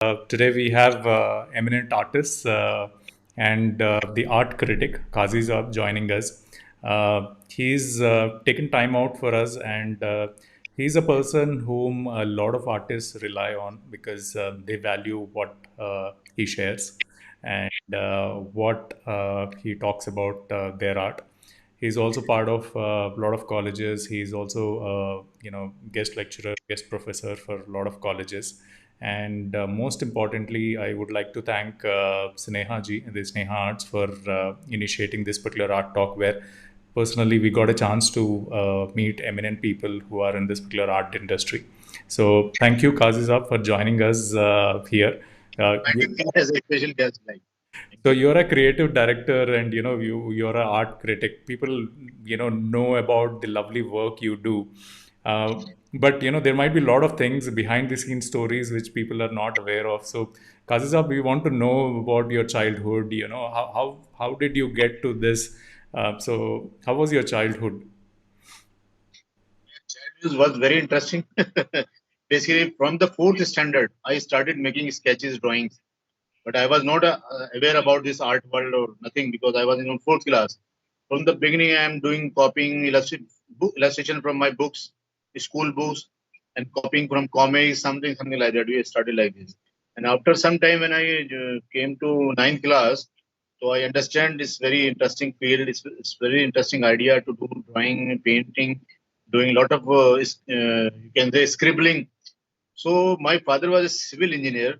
Today we have eminent artists and the art critic Qazi joining us. He's taken time out for us, and he's a person whom a lot of artists rely on because they value what he shares and what he talks about their art. He's also part of a lot of colleges. He's also, guest lecturer, guest professor for a lot of colleges. And most importantly, I would like to thank Sneha ji, the Sneha Arts, for initiating this particular art talk where personally we got a chance to meet eminent people who are in this particular art industry. So thank you, Kazizab, for joining us here. Uh, Inviting me as a special guest. Like, thank so you. you're a creative director, and you're an art critic. People know about the lovely work you do, but there might be a lot of things behind the scenes stories which people are not aware of. So, Kazizab, we want to know about your childhood. How did you get to this? So how was your childhood? Childhood was very interesting. Basically, from the fourth standard, I started making sketches, drawings, but I was not aware about this art world or nothing because I was in fourth class. From the beginning, I am doing copying illustration from my books, school books, and copying from comics, something like that. We started like this, and after some time, when I came to ninth class, so I understand this very interesting field. It's very interesting idea to do drawing, painting, doing a lot of you can say scribbling. So my father was a civil engineer,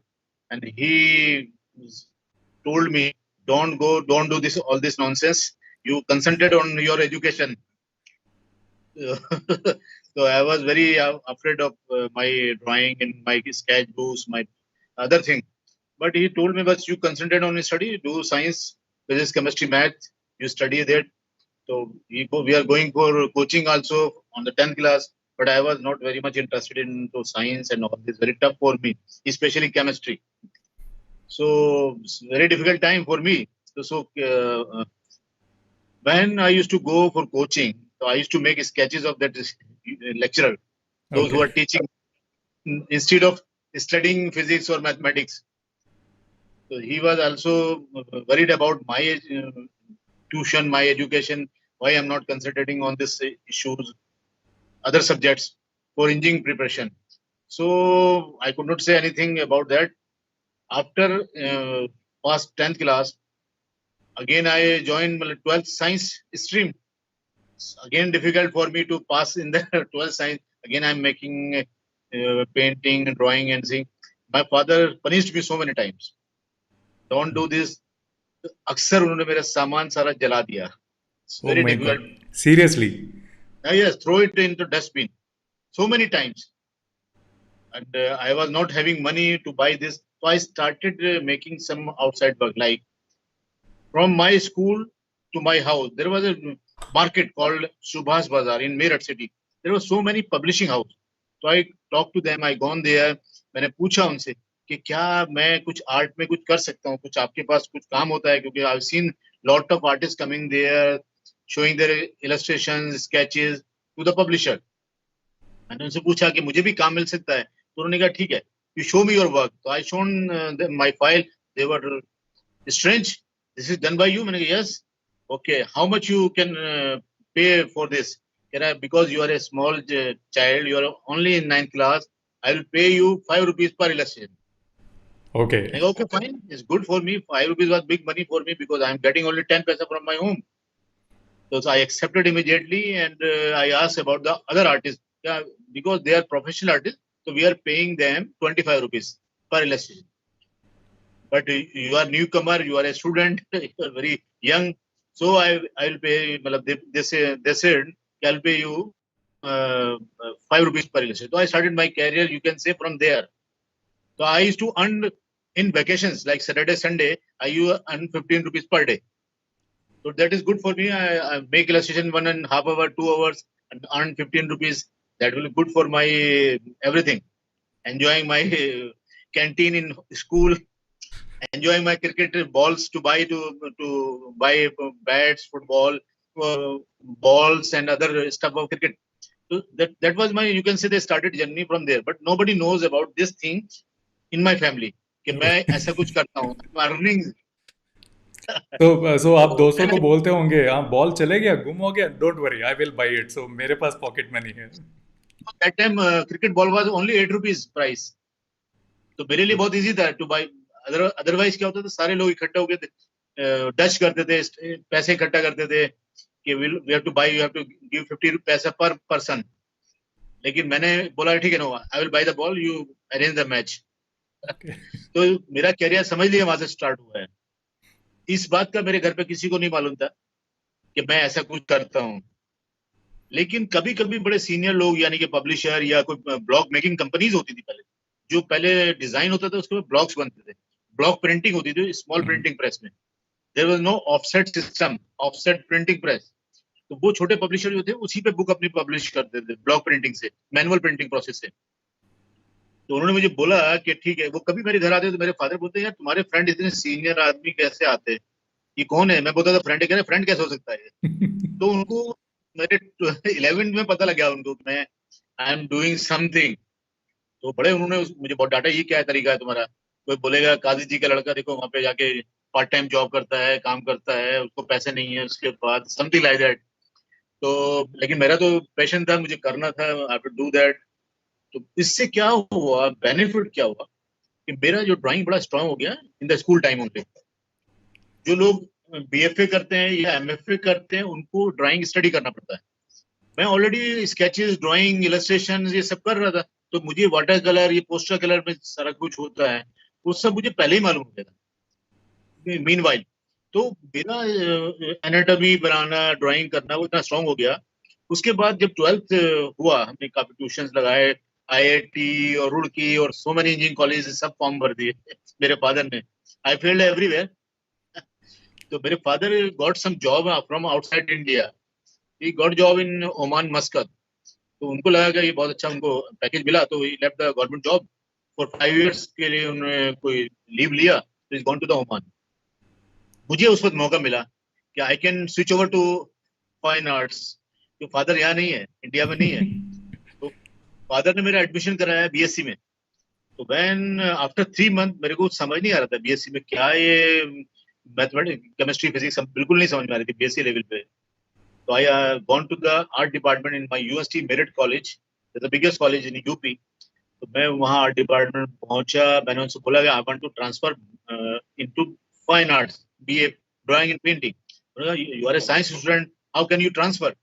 and he told me, don't do this, all this nonsense. You concentrate on your education." So I was very afraid of my drawing and my sketchbooks, my other thing. But he told me, but you concentrate on your study, do science, physics, chemistry, math, you study that. So we are going for coaching also on the 10th class, but I was not very much interested in science and all this. Very tough for me, especially chemistry. So it's very difficult time for me. When I used to go for coaching, so I used to make sketches of that lecturer, those who Okay. are teaching instead of studying physics or mathematics. So he was also worried about my tuition, my education, why I'm not concentrating on this issues, other subjects for engineering preparation. So I could not say anything about that. After past 10th class, again I joined 12th science stream. Again difficult for me to pass in the 12th science. Again I'm making painting, drawing, and seeing. My father punished me so many times. Don't do this. अक्सर उन्होंने मेरा सामान सारा जला दिया. It's Oh very my difficult. God. Seriously. Yes, throw it into dustbin so many times. And I was not having money to buy this. So I started making some outside work. Like from my school to my house, there was a market called Subhas Bazaar in Meerut city. There were so many publishing house. So I talked to them. I gone there. मैंने पूछा उनसे कि क्या मैं कुछ art में कुछ कर सकता हूँ, कुछ आपके पास कुछ काम होता है, क्योंकि I've seen lot of artists coming there showing their illustrations, sketches to the publisher. मैंने उनसे पूछा कि मुझे भी काम मिल सकता है, तो उन्होंने कहा ठीक है, you show me your work. So I shown them my file. They were strange. This is done by you? मैंने कहा yes. Okay, how much you can pay for this? Because you are a small child, you are only in ninth class, I will pay you 5 rupees per illustration. I Okay. go, okay, fine. It's good for me. 5 rupees was big money for me because I'm getting only 10 paisa from my home. So I accepted immediately, and I asked about the other artists. Yeah, because they are professional artists, so we are paying them 25 rupees per illustration. But you are newcomer, you are a student, you are very young. So I will pay. They said I'll pay you 5 rupees per illustration. So I started my career. You can say from there. So I used to earn in vacations like Saturday, Sunday. I used to earn 15 rupees per day. So that is good for me. I make illustration 1.5 hours, 2 hours, and earn 15 rupees. That will be good for my everything. Enjoying my canteen in school, enjoying my cricket balls to buy bats, football, balls, and other stuff of cricket. So that was my, you can say, they started journey from there. But nobody knows about this thing in my family. कि मैं ऐसा कुछ करता हूँ, earning. तो आप तो दोस्तों को बोलते होंगे, हाँ बॉल चले गया, गुम हो गया, don't worry I will buy it, so मेरे पास पॉकेट मनी है। That time cricket ball was only 8 rupees price, तो मेरे लिए बहुत इजी था टू बाई। अदरवाइज क्या होता था, सारे लोग इकट्ठे होकर डच करते थे, पैसे इकट्ठा करते थे कि we have to buy, you have to give 50 पैसा पर पर्सन। लेकिन मैंने बोला ठीक है, no I will buy the ball, you arrange the match. Okay. तो मेरा कैरियर समझ लिया वहां से स्टार्ट हुआ है। इस बात का मेरे घर पे किसी को नहीं मालूम था कि मैं ऐसा कुछ करता हूँ। लेकिन कभी कभी बड़े सीनियर लोग, यानी कि पब्लिशर या कोई ब्लॉग मेकिंग कंपनीज होती थी पहले, जो पहले डिजाइन होता था उसके बाद ब्लॉग्स बनते थे, ब्लॉग प्रिंटिंग होती थी स्मॉल प्रिंटिंग प्रेस में। There was no offset system, offset printing press. तो वो छोटे पब्लिशर जो थे उसी पे बुक अपनी पब्लिश करते थे ब्लॉग प्रिंटिंग से, मैनुअल प्रिंटिंग प्रोसेस से। तो उन्होंने मुझे बोला कि ठीक है, वो कभी मेरे घर आते तो मेरे फादर बोलते यार तुम्हारे फ्रेंड इतने सीनियर आदमी कैसे आते हैं, ये कौन है? मैं बोलता था फ्रेंड है। कह रहे फ्रेंड कैसे हो सकता है? तो उनको मेरे 11th में पता लग गया उनको कि मैं आई एम डूइंग समथिंग। तो बड़े उन्होंने मुझे बहुत डांटा, ये क्या है तरीका है तुम्हारा? कोई बोलेगा काजी जी का लड़का देखो वहां पे जाके पार्ट टाइम जॉब करता है, काम करता है, उसको पैसे नहीं है, उसके बाद समथिंग लाइक दैट। तो लेकिन मेरा तो पैशन था, मुझे करना था, आई टू डू दैट। तो इससे क्या हुआ, बेनिफिट क्या हुआ कि मेरा जो ड्राइंग बड़ा स्ट्रांग हो गया in the school time only. जो लोग बीएफए करते हैं या एमएफए करते हैं उनको ड्राइंग स्टडी करना पड़ता है। मैं ऑलरेडी स्केचेस, ड्राइंग, इलस्ट्रेशन ये सब कर रहा था। तो मुझे वाटर कलर, ये पोस्टर कलर में सारा कुछ होता है, वो सब मुझे पहले ही मालूम हो गया था मीनवाइल। तो मेरा एनाटॉमी बनाना, ड्राइंग करना वो इतना स्ट्रांग हो गया। उसके बाद जब 12th हुआ, हमने काफी ट्यूशंस लगाए, आईआईटी और रुड़की और सो मेनी इंजीनियरिंग कॉलेज सब फॉर्म भर दिए मेरे फादर ने। I failed everywhere. तो मेरे father got some job from outside India. He got job in Oman, Muscat. तो उनको लगा कि ये बहुत अच्छा उनको पैकेज मिला, तो he left the government job for 5 years के लिए। उन्होंने कोई लीव लिया, तो is gone to the Oman. मुझे उस वक्त मौका मिला कि I can switch over to fine arts. तो फादर यहाँ नहीं है, इंडिया में नहीं है। तो फादर ने मेरा एडमिशन कराया बीएससी में। तो व्हेन आफ्टर 3 मंथ मेरे को समझ नहीं आ रहा था बीएससी में क्या ये मैथमेटिक्स, केमिस्ट्री, फिजिक्स बिल्कुल नहीं समझ में आ रही थी बीएससी लेवल पे। तो I gone to the art department in my university Meerut college, the biggest college in UP. तो मैं वहाँ आर्ट डिपार्टमेंट पहुंचा। मैंने उनसे बोला कि I want to transfer into fine arts, BA drawing and painting. You are a science student, how can you transfer?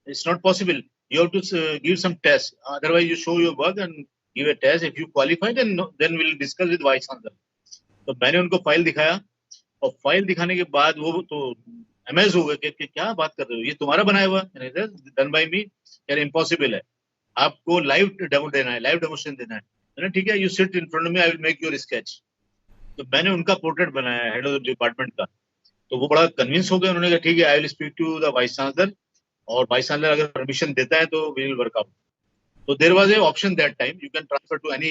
It's not possible. You have to give some test. Otherwise, you show your work and give a test. If you qualify, then we'll discuss with vice chancellor. तो मैंने उनको file दिखाया, और file दिखाने के बाद वो तो अमेज हो गए कि क्या बात कर रहे हो, ये तुम्हारा बनाया हुआ? डन बाय मी। यार इम्पॉसिबल है, आपको लाइव डेमो देना है, लाइव डेमोस्ट्रेशन देना है। मैंने ठीक है, you sit in front of me, I will make your sketch. तो मैंने उनका पोर्ट्रेट बनाया हेड ऑफ द डिपार्टमेंट का। तो वो बड़ा कन्विंस हो गए, उन्होंने कहा ठीक है, I will speak to the vice chancellor, और वाइस चांसलर अगर परमिशन देता है तो we will work out. So there was a option that time, you can transfer to any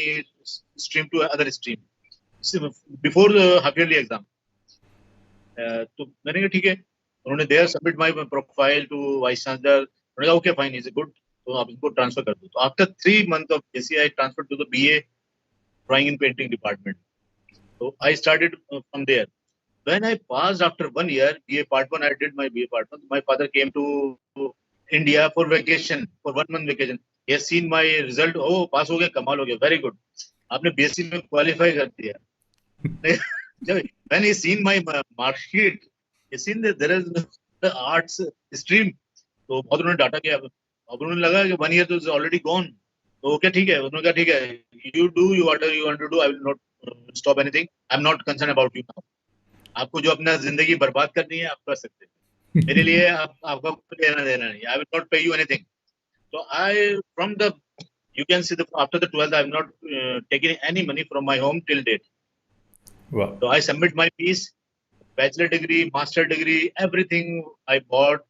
stream to other stream. So before the half yearly exam. तो मैंने कहा ठीक है। उन्होंने their submit my profile to vice chancellor. उन्होंने कहा okay fine, is good, तो आप इनको ट्रांसफर कर दो। तो after 3 months of BSc I transferred to the BA drawing and painting department. तो I started from there. When I passed after 1 year, BA part 1, I did my BA part 1. My father came to India for vacation, for 1 month vacation. He has seen my result. Oh, pass हो गया, कमाल हो गया, very good. आपने BSc में qualify कर दिया। When he seen my mark sheet, he seen that there is the arts stream. तो बहुत उन्होंने डाटा किया। अब उन्होंने लगा कि 1 year तो is already gone. तो ओके ठीक है, उन्होंने कहा ठीक है, you do whatever you want to do. I will not stop anything. I'm not concerned about you now. आपको जो अपना जिंदगी बर्बाद करनी है आप कर सकते हैं, मेरे लिए आपका कुछ लेना देना नहीं। I will not pay you anything. तो I from the you can see the after the 12th I have not taken any money from my home till date. वाह। तो I submit my fees, bachelor degree, master degree, everything I bought,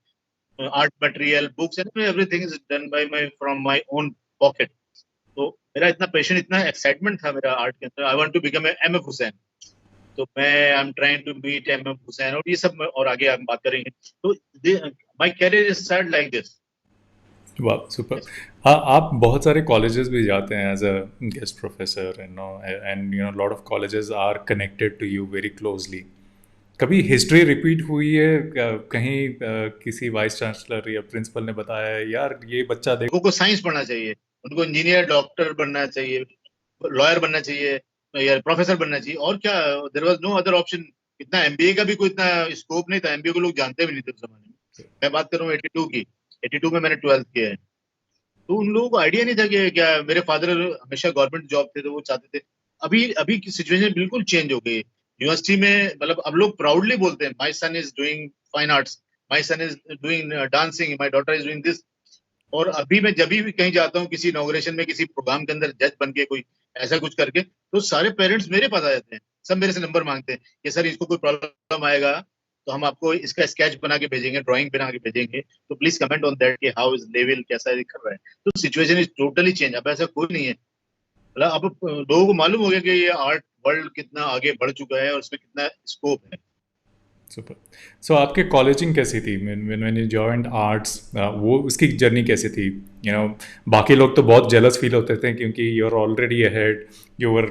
art material, books and everything is done by my from my own pocket. तो मेरा इतना passion, इतना excitement था मेरा art के अंदर। I want to become M F Husain. तो मैं I am trying to meet M F Husain, और ये सब और आगे हम बात करेंगे। तो my career is start like this. वाह सुपर। हाँ, आप बहुत सारे कॉलेजेस भी जाते हैं as a guest professor, and lot of colleges are connected to you very closely. कभी हिस्ट्री रिपीट हुई है कहीं, किसी वाइस चांसलर या प्रिंसिपल ने बताया है यार ये बच्चा देख। लोगों को साइंस पढ़ना चाहिए, उनको इंजीनियर डॉक्टर बनना चाहिए, लॉयर बनना चाहिए या प्रोफेसर बनना चाहिए, और क्या, there was no other option. इतना एमबीए का भी कोई इतना स्कोप नहीं था, एमबीए को लोग जानते भी नहीं थे उस जमाने में। मैं बात कर रहा हूँ 82 की, 82 में मैंने 12th किया है। तो उन लोगों को आइडिया नहीं था कि क्या, मेरे फादर हमेशा गवर्नमेंट जॉब थे तो वो चाहते थे। अभी अभी की सिचुएशन बिल्कुल चेंज हो गई है। यूनिवर्सिटी में मतलब अब लोग प्राउडली बोलते हैं, my son is doing fine arts, my son is doing dancing, my daughter is doing this. और अभी मैं जब भी कहीं जाता हूँ किसी इनॉग्रेशन में, किसी प्रोग्राम के अंदर जज बन के कोई ऐसा कुछ करके, तो सारे पेरेंट्स मेरे पास आ जाते हैं, सब मेरे से नंबर मांगते हैं कि सर इसको कोई प्रॉब्लम आएगा तो हम आपको इसका स्केच बना के भेजेंगे, ड्राइंग बना के भेजेंगे, तो प्लीज कमेंट ऑन दैट कि हाउ इज लेवल, कैसा है, कर रहा है। तो सिचुएशन इज टोटली चेंज, अब ऐसा कोई नहीं है। मतलब अब लोगों को मालूम हो गया कि ये आर्ट वर्ल्ड कितना आगे बढ़ चुका है और उसमें कितना स्कोप है। सुपर। सो आपके कॉलेजिंग कैसी थी व्हेन यू जॉइंड आर्ट्स, वो उसकी जर्नी कैसी थी? बाकी लोग तो बहुत जेलस फील होते थे क्योंकि you are already ahead, your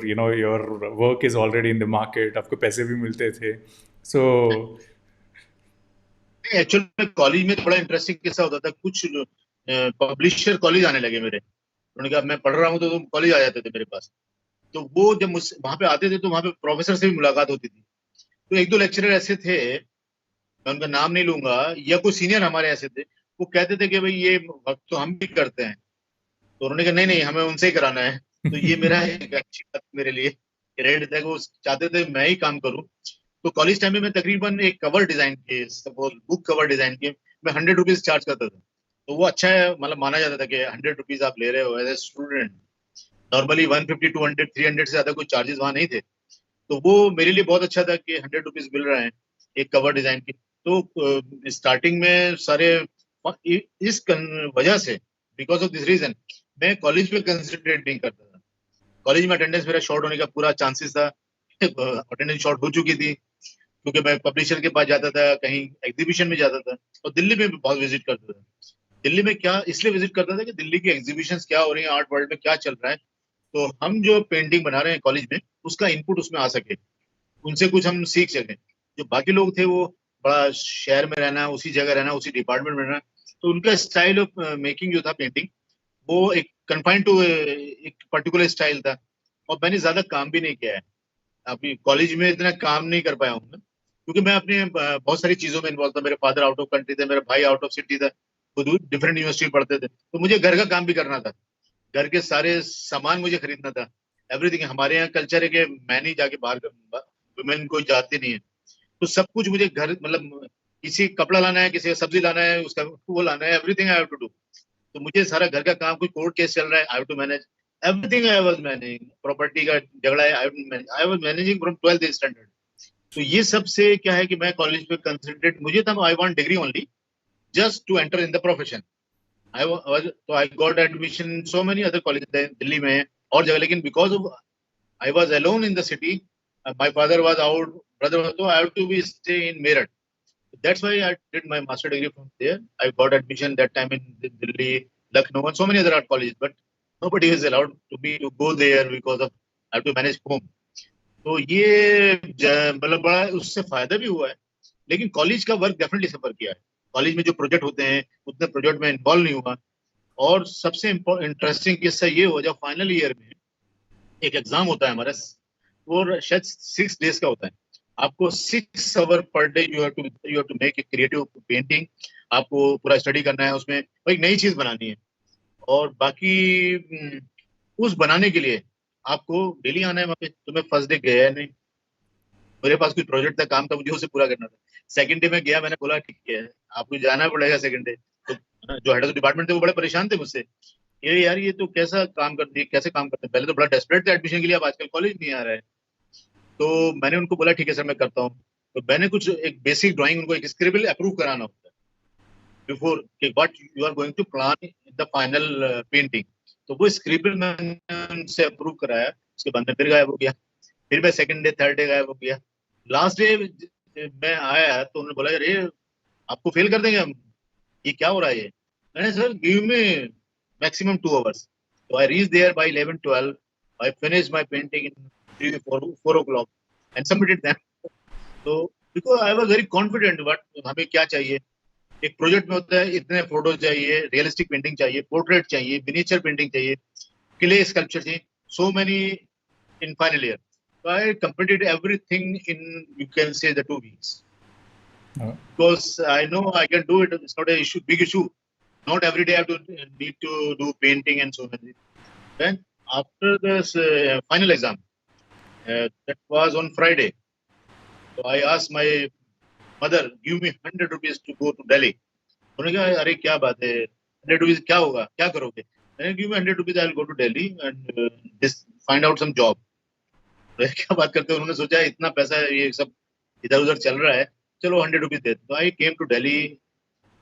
work is already in the market, आपको पैसे भी मिलते थे। सो एक्चुअल में कॉलेज में थोड़ा इंटरेस्टिंग किस्सा होता था, कुछ पब्लिशर कॉलेज आने लगे मेरे। उन्होंने कहा मैं पढ़ रहा हूँ तो तुम कॉलेज आ जाते थे मेरे पास। तो वो जब मुझ वहां पे आते थे तो वहां पे प्रोफेसर से भी मुलाकात होती थी। तो एक दो लेक्चरर ऐसे थे, मैं उनका नाम नहीं लूंगा, या कोई सीनियर हमारे ऐसे थे, वो कहते थे कि भाई ये वर्क तो हम भी करते हैं। तो उन्होंने कहा नहीं नहीं, हमें उनसे ही कराना है। तो ये मेरा एक अच्छी बात मेरे लिए, रेड था, वो चाहते थे मैं ही काम करूं। तो कॉलेज टाइम में मैं तकरीबन एक कवर डिजाइन की, सपोज बुक कवर डिजाइन की, मैं 100 रुपीज चार्ज करता था। तो वो अच्छा है, मतलब माना जाता था कि 100 रुपीज आप ले रहे हो एज ए स्टूडेंट। नॉर्मली 150, 200, 300 से ज्यादा कोई चार्जेस वहां नहीं थे। तो वो मेरे लिए बहुत अच्छा था कि 100 रुपीज मिल रहे हैं एक कवर डिजाइन की। तो स्टार्टिंग में सारे इस वजह से, बिकॉज ऑफ दिस रीजन, मैं कॉलेज पे कंसंट्रेट नहीं करता था। कॉलेज में अटेंडेंस मेरा शॉर्ट होने का पूरा चांसेस था। अटेंडेंस शॉर्ट हो चुकी थी क्योंकि मैं पब्लिशर के पास जाता था, कहीं एग्जीबिशन में जाता था, और दिल्ली में भी बहुत विजिट करता था। दिल्ली में क्या इसलिए विजिट करता था कि दिल्ली की एग्जीबिशंस क्या हो रही है, आर्ट वर्ल्ड में क्या चल रहा है, तो हम जो पेंटिंग बना रहे हैं कॉलेज में उसका इनपुट उसमें आ सके, उनसे कुछ हम सीख सकें। जो बाकी लोग थे वो बड़ा शहर में रहना, उसी जगह रहना, उसी डिपार्टमेंट में रहना, तो उनका स्टाइल ऑफ मेकिंग जो था पेंटिंग, वो एक कन्फाइंड टू एक पर्टिकुलर स्टाइल था। और मैंने ज्यादा काम भी नहीं किया है, अभी कॉलेज में इतना काम नहीं कर पाया हूँ मैं, क्योंकि मैं अपने बहुत सारी चीजों में इन्वॉल्व था। मेरे फादर आउट ऑफ कंट्री थे, मेरा भाई आउट ऑफ सिटी था, वो डिफरेंट यूनिवर्सिटी पढ़ते थे, तो मुझे घर का काम भी करना था, घर के सारे सामान मुझे खरीदना था, एवरीथिंग। हमारे यहाँ कल्चर है कि मैं नहीं जाके बाहर, वुमेन कोई जाती नहीं है, तो सब कुछ मुझे घर, मतलब किसी कपड़ा लाना है, किसी का सब्जी लाना है, उसका वो लाना है, everything I have to do. तो मुझे सारा घर का काम, कोई कोर्ट केस चल रहा है, I have to manage everything, I was managing, property का झगड़ा है, I was managing from 12th standard. तो ये सब से क्या है कि मैं कॉलेज पे कंसंट्रेट, मुझे था I want degree only, just to enter in the profession. तो I got admission in so many other college Delhi में और जगह, लेकिन because of I was alone in the city, my father was out, brother, तो I have to be stay in Meerut. That's why I did my master degree from there. I got admission that time in Delhi, Lucknow, and so many other art colleges. But nobody is allowed to me to go there because of I have to manage home. तो ये मतलब बड़ा उससे फायदा भी हुआ है, लेकिन कॉलेज का वर्क डेफिनेटली सफर किया है। कॉलेज में जो प्रोजेक्ट होते हैं उतने प्रोजेक्ट में इन्वॉल्व नहीं हुआ। और सबसे इंटरेस्टिंग किस्सा ये हुआ, जब फाइनल ईयर में एक एग्जाम होता है हमारा, वो शायद 6 डेज का होता है। आपको 6 आवर पर day you have to make a creative painting. आपको पूरा स्टडी करना है उसमें, और एक नई चीज बनानी है। और बाकी उस बनाने के लिए आपको डेली आना है वहाँ पे। तो मैं फर्स्ट डे गया नहीं, मेरे पास कोई प्रोजेक्ट था, काम था, मुझे उसे पूरा करना था। सेकंड डे में गया, मैंने बोला ठीक है आपको जाना पड़ेगा सेकंड डे। तो जो हेड ऑफ डिपार्टमेंट थे वो बड़े परेशान थे मुझसे, ये यार ये तो कैसा काम करती है, कैसे काम करते हैं, पहले तो बड़ा डेस्परेट था एडमिशन के लिए, अब आजकल कॉलेज नहीं आ रहा है। तो मैंने उनको बोला ठीक है सर मैं करता हूँ। तो मैंने कुछ एक बेसिक ड्राइंग, उनको एक स्क्रिबल अप्रूव कराना होता है बिफोर कि what you are going to plan in the final painting. तो वो स्क्रिबल मैंने उनसे अप्रूव कराया, उसके बाद में फिर गायब हो गया। फिर मैं सेकंड डे थर्ड डे गायब हो गया। लास्ट डे मैं आया तो उन्होंने बोला अरे आपको फेल कर देंगे हम, ये क्या हो रहा है ये। And I said, give me maximum 2 hours. So I reached there by 11, 12. I finished my painting in 3, 4 o'clock and submitted them. So because I was very confident what हमें क्या चाहिए. एक प्रोजेक्ट में होता है इतने फोटो चाहिए, रियलिस्टिक पेंटिंग चाहिए, पोर्ट्रेट चाहिए, मिनिएचर पेंटिंग चाहिए, क्ले स्कल्पचर चाहिए, so many in final year. So I completed everything in, you can say, the 2 weeks. Because I know I can do it. It's not a issue, big issue. Not every day I have to need to do painting and so many. Then after this final exam, that was on Friday. So I asked my mother, give me 100 rupees to go to Delhi. उन्होंने कहा अरे क्या बात है 100 rupees क्या होगा क्या करोगे मैंने give me 100 rupees I will go to Delhi and find out some job क्या बात करते हैं उन्होंने सोचा इतना पैसा ये सब इधर उधर चल रहा है चलो 100 rupees दे तो I came to Delhi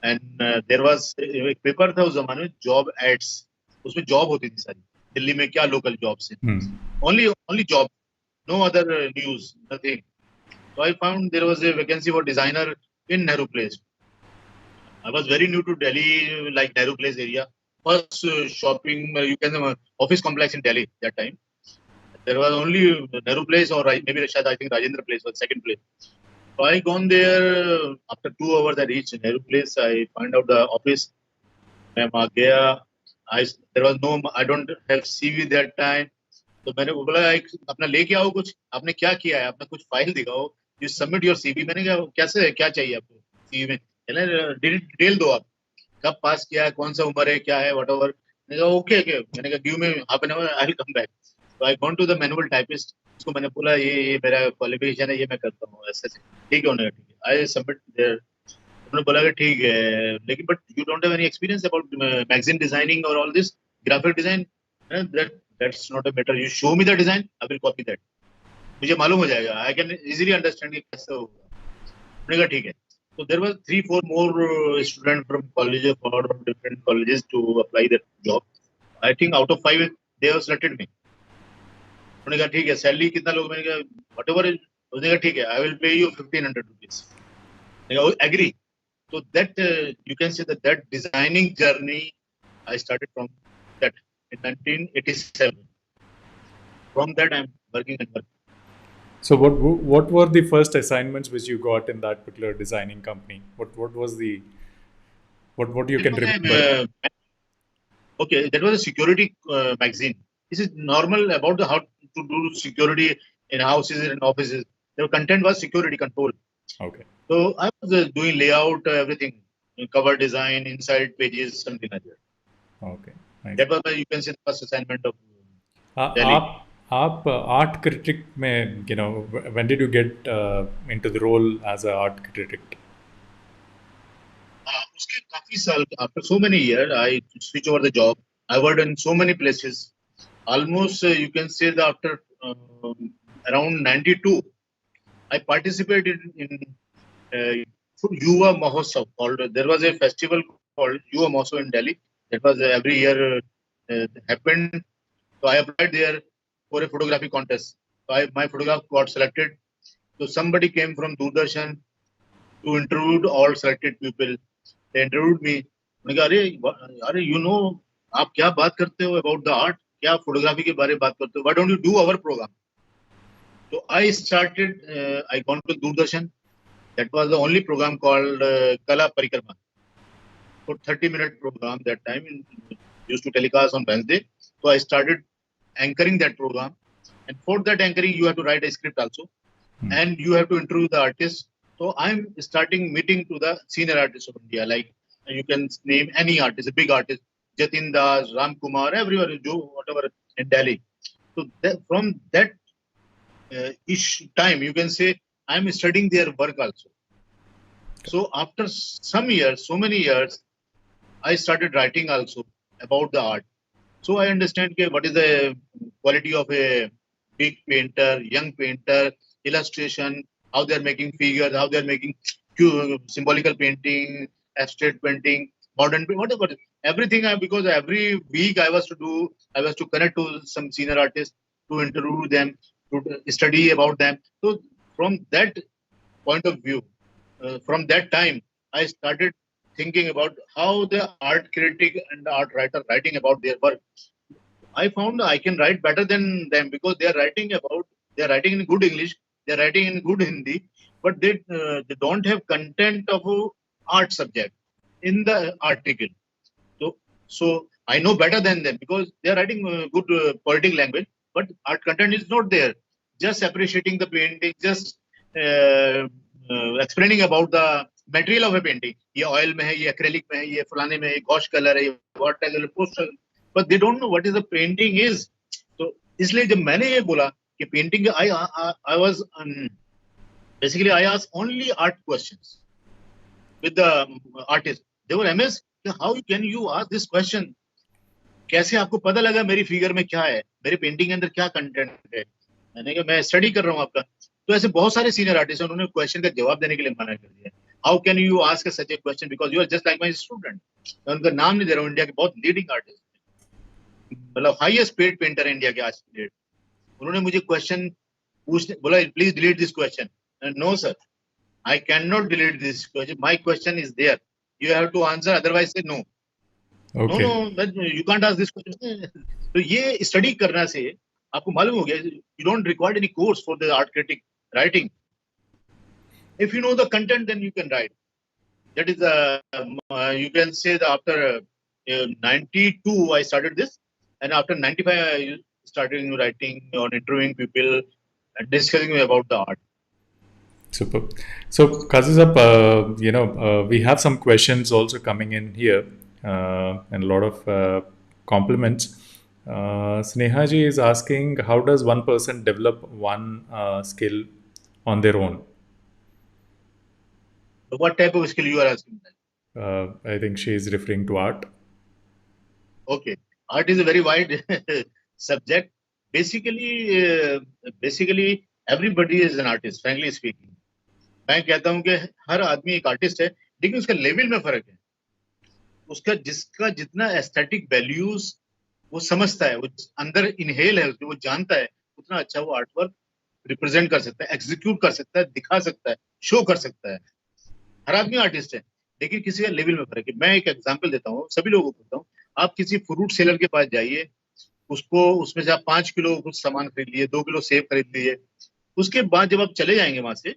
and there was एक पेपर था उस जमाने में जॉब एड्स उसमें जॉब होती थी सारी दिल्ली में क्या लोकल जॉब्स हैं only job no other news nothing so I found there was a vacancy for designer in Nehru Place. I was very new to Delhi, like Nehru Place area. First shopping, you can office complex in Delhi that time. There was only Nehru Place or maybe I think Rajendra Place was second place. So I gone there after 2 hours. I reached Nehru Place. I find out the office. मैं वहाँ गया. There was no. I don't have CV that time. तो मैंने बोला अपना लेके आओ कुछ आपने क्या किया है अपना कुछ फाइल दिखाओ यू सबमिट योर सीवी मैंने कहा कैसे क्या चाहिए आपको सीवी में डिटेल दो आप कब पास किया है कौन सा उम्र है क्या है व्हाटएवर मैंने कहा ओके मैंने कहा give me half an hour I will come back तो I gone to the manual typist उसको मैंने बोला ये मेरा क्वालिफिकेशन है ये मैं करता हूँ ऐसे ठीक है उन्होंने ठीक है आई सबमिट देयर उन्होंने बोला कि ठीक है लेकिन but you don't have any experience about magazine designing और all this graphic design that's not a matter you show me the design I will copy that मुझे मालूम हो जाएगा I can easily understand कि कैसे होगा मैंने कहा ठीक है so there were 3-4 more students from colleges or different colleges to apply that job I think out of 5 they have selected me उन्होंने कहा ठीक है सैलरी कितना लोगे मैंने कहा whatever उसने कहा ठीक है I will pay you 1500 rupees मैंने कहा agree so that you can say that designing journey I started from that in 1987. From that, I'm working and working. So, what were the first assignments which you got in that particular designing company? What was the what you can remember? Okay, that was a security magazine. This is normal about how to do security in houses and offices. The content was security control. Okay. So I was doing layout, everything, cover design, inside pages, something like that. Okay. Nice. That was you can say the first assignment of Delhi. आप art critic में when did you get into the role as a art critic? उसके काफी साल after so many years I switch over the job. I worked in so many places. Almost you can say that after around 92 I participated in Yuva Mahotsav called. There was a festival called Yuva Mahotsav in Delhi. That was every year happened. So I applied there for a photography contest. So my photograph got selected. So somebody came from Doordarshan to interview all selected people. They interviewed me. मैंने कहा अरे you know आप क्या बात करते हो about the art? क्या photography के बारे में बात करते हो? Why don't you do our program? So I started. I gone to Doordarshan. That was the only program called Kala Parikrama. For 30-minute program that time used to telecast on Wednesday. So I started anchoring that program. And for that anchoring, you have to write a script also. And you have to interview the artist. So I'm starting meeting to the senior artists of India. Like you can name any artist, a big artist, Jatin Das, Ram Kumar, everyone, Joe, whatever in Delhi. So from that time, you can say I'm studying their work also. So after some years, so many years, I started writing also about the art. So I understand what is the quality of a big painter, young painter, illustration, how they are making figures, how they are making symbolical painting, abstract painting, modern painting, whatever. Everything, because every week I was to connect to some senior artists, to interview them, to study about them. So from that point of view, from that time, I started thinking about how the art critic and art writer writing about their work. I found I can write better than them because they are writing in good English, they are writing in good Hindi, but they don't have content of a art subject in the article. So I know better than them because they are writing good poetic language, but art content is not there. Just appreciating the painting, just explaining about the material of a painting. ये oil में है, ये acrylic में है, ये फलाने में है, ये gouache color है, ये watercolor poster, but they don't know what is the painting is. So इसलिए जब मैंने ये बोला कि painting, I was basically I asked only art questions with the artist. They were amazed. How can you ask this question? कैसे आपको पता लगा मेरी फिगर में क्या है, मेरी पेंटिंग के अंदर क्या कंटेंट है? मैंने कहा मैं स्टडी कर रहा हूँ आपका। तो ऐसे बहुत सारे सीनियर आर्टिस्ट हैं, उन्होंने क्वेश्चन का जवाब देने के लिए मना कर दिया। How can you ask such a question because you are just like my student. मैं उनका नाम नहीं दे रहा हूँ, इंडिया के बहुत लीडिंग आर्टिस्ट, मतलब हाईएस्ट पेड पेंटर इंडिया के आज की डेट। उन्होंने मुझे क्वेश्चन पूछने बोला, please delete this question. No sir, I can not delete this question, my question is there, you have to answer, otherwise say no. No you can't ask this question. तो ये study करने से आपको मालूम हो गया, you don't require any course for the art critic writing. If you know the content then you can write. That is you can say that after 92 I started this, and after 95 I started writing on interviewing people and discussing about the art. Super. So, Qazi Sahab, we have some questions also coming in here, and a lot of compliments. Sneha ji is asking, how does one person develop one skill on their own? What type of skill you are asking? I think she is referring to art. Okay, art is a very wide subject. Basically, everybody is an artist, frankly speaking. मैं कहता हूं कि हर आदमी एक artist है, लेकिन उसका level में फर्क है। उसका जिसका जितना एस्थेटिक वैल्यूज वो समझता है, वो अंदर इनहेल है उसके, वो जानता है, उतना अच्छा वो आर्ट वर्क रिप्रेजेंट कर सकता है, एग्जीक्यूट कर सकता है, दिखा सकता है, शो कर सकता है। हर आदमी आर्टिस्ट है, लेकिन किसी का लेवल में फर्क है। मैं एक एग्जांपल देता हूँ, सभी लोगों को बोलता हूँ, आप किसी फ्रूट सेलर के पास जाइए, उसको उसमें से आप 5 किलो कुछ सामान खरीद लिए, 2 किलो सेब खरीद लिए। उसके बाद जब आप चले जाएंगे वहां से,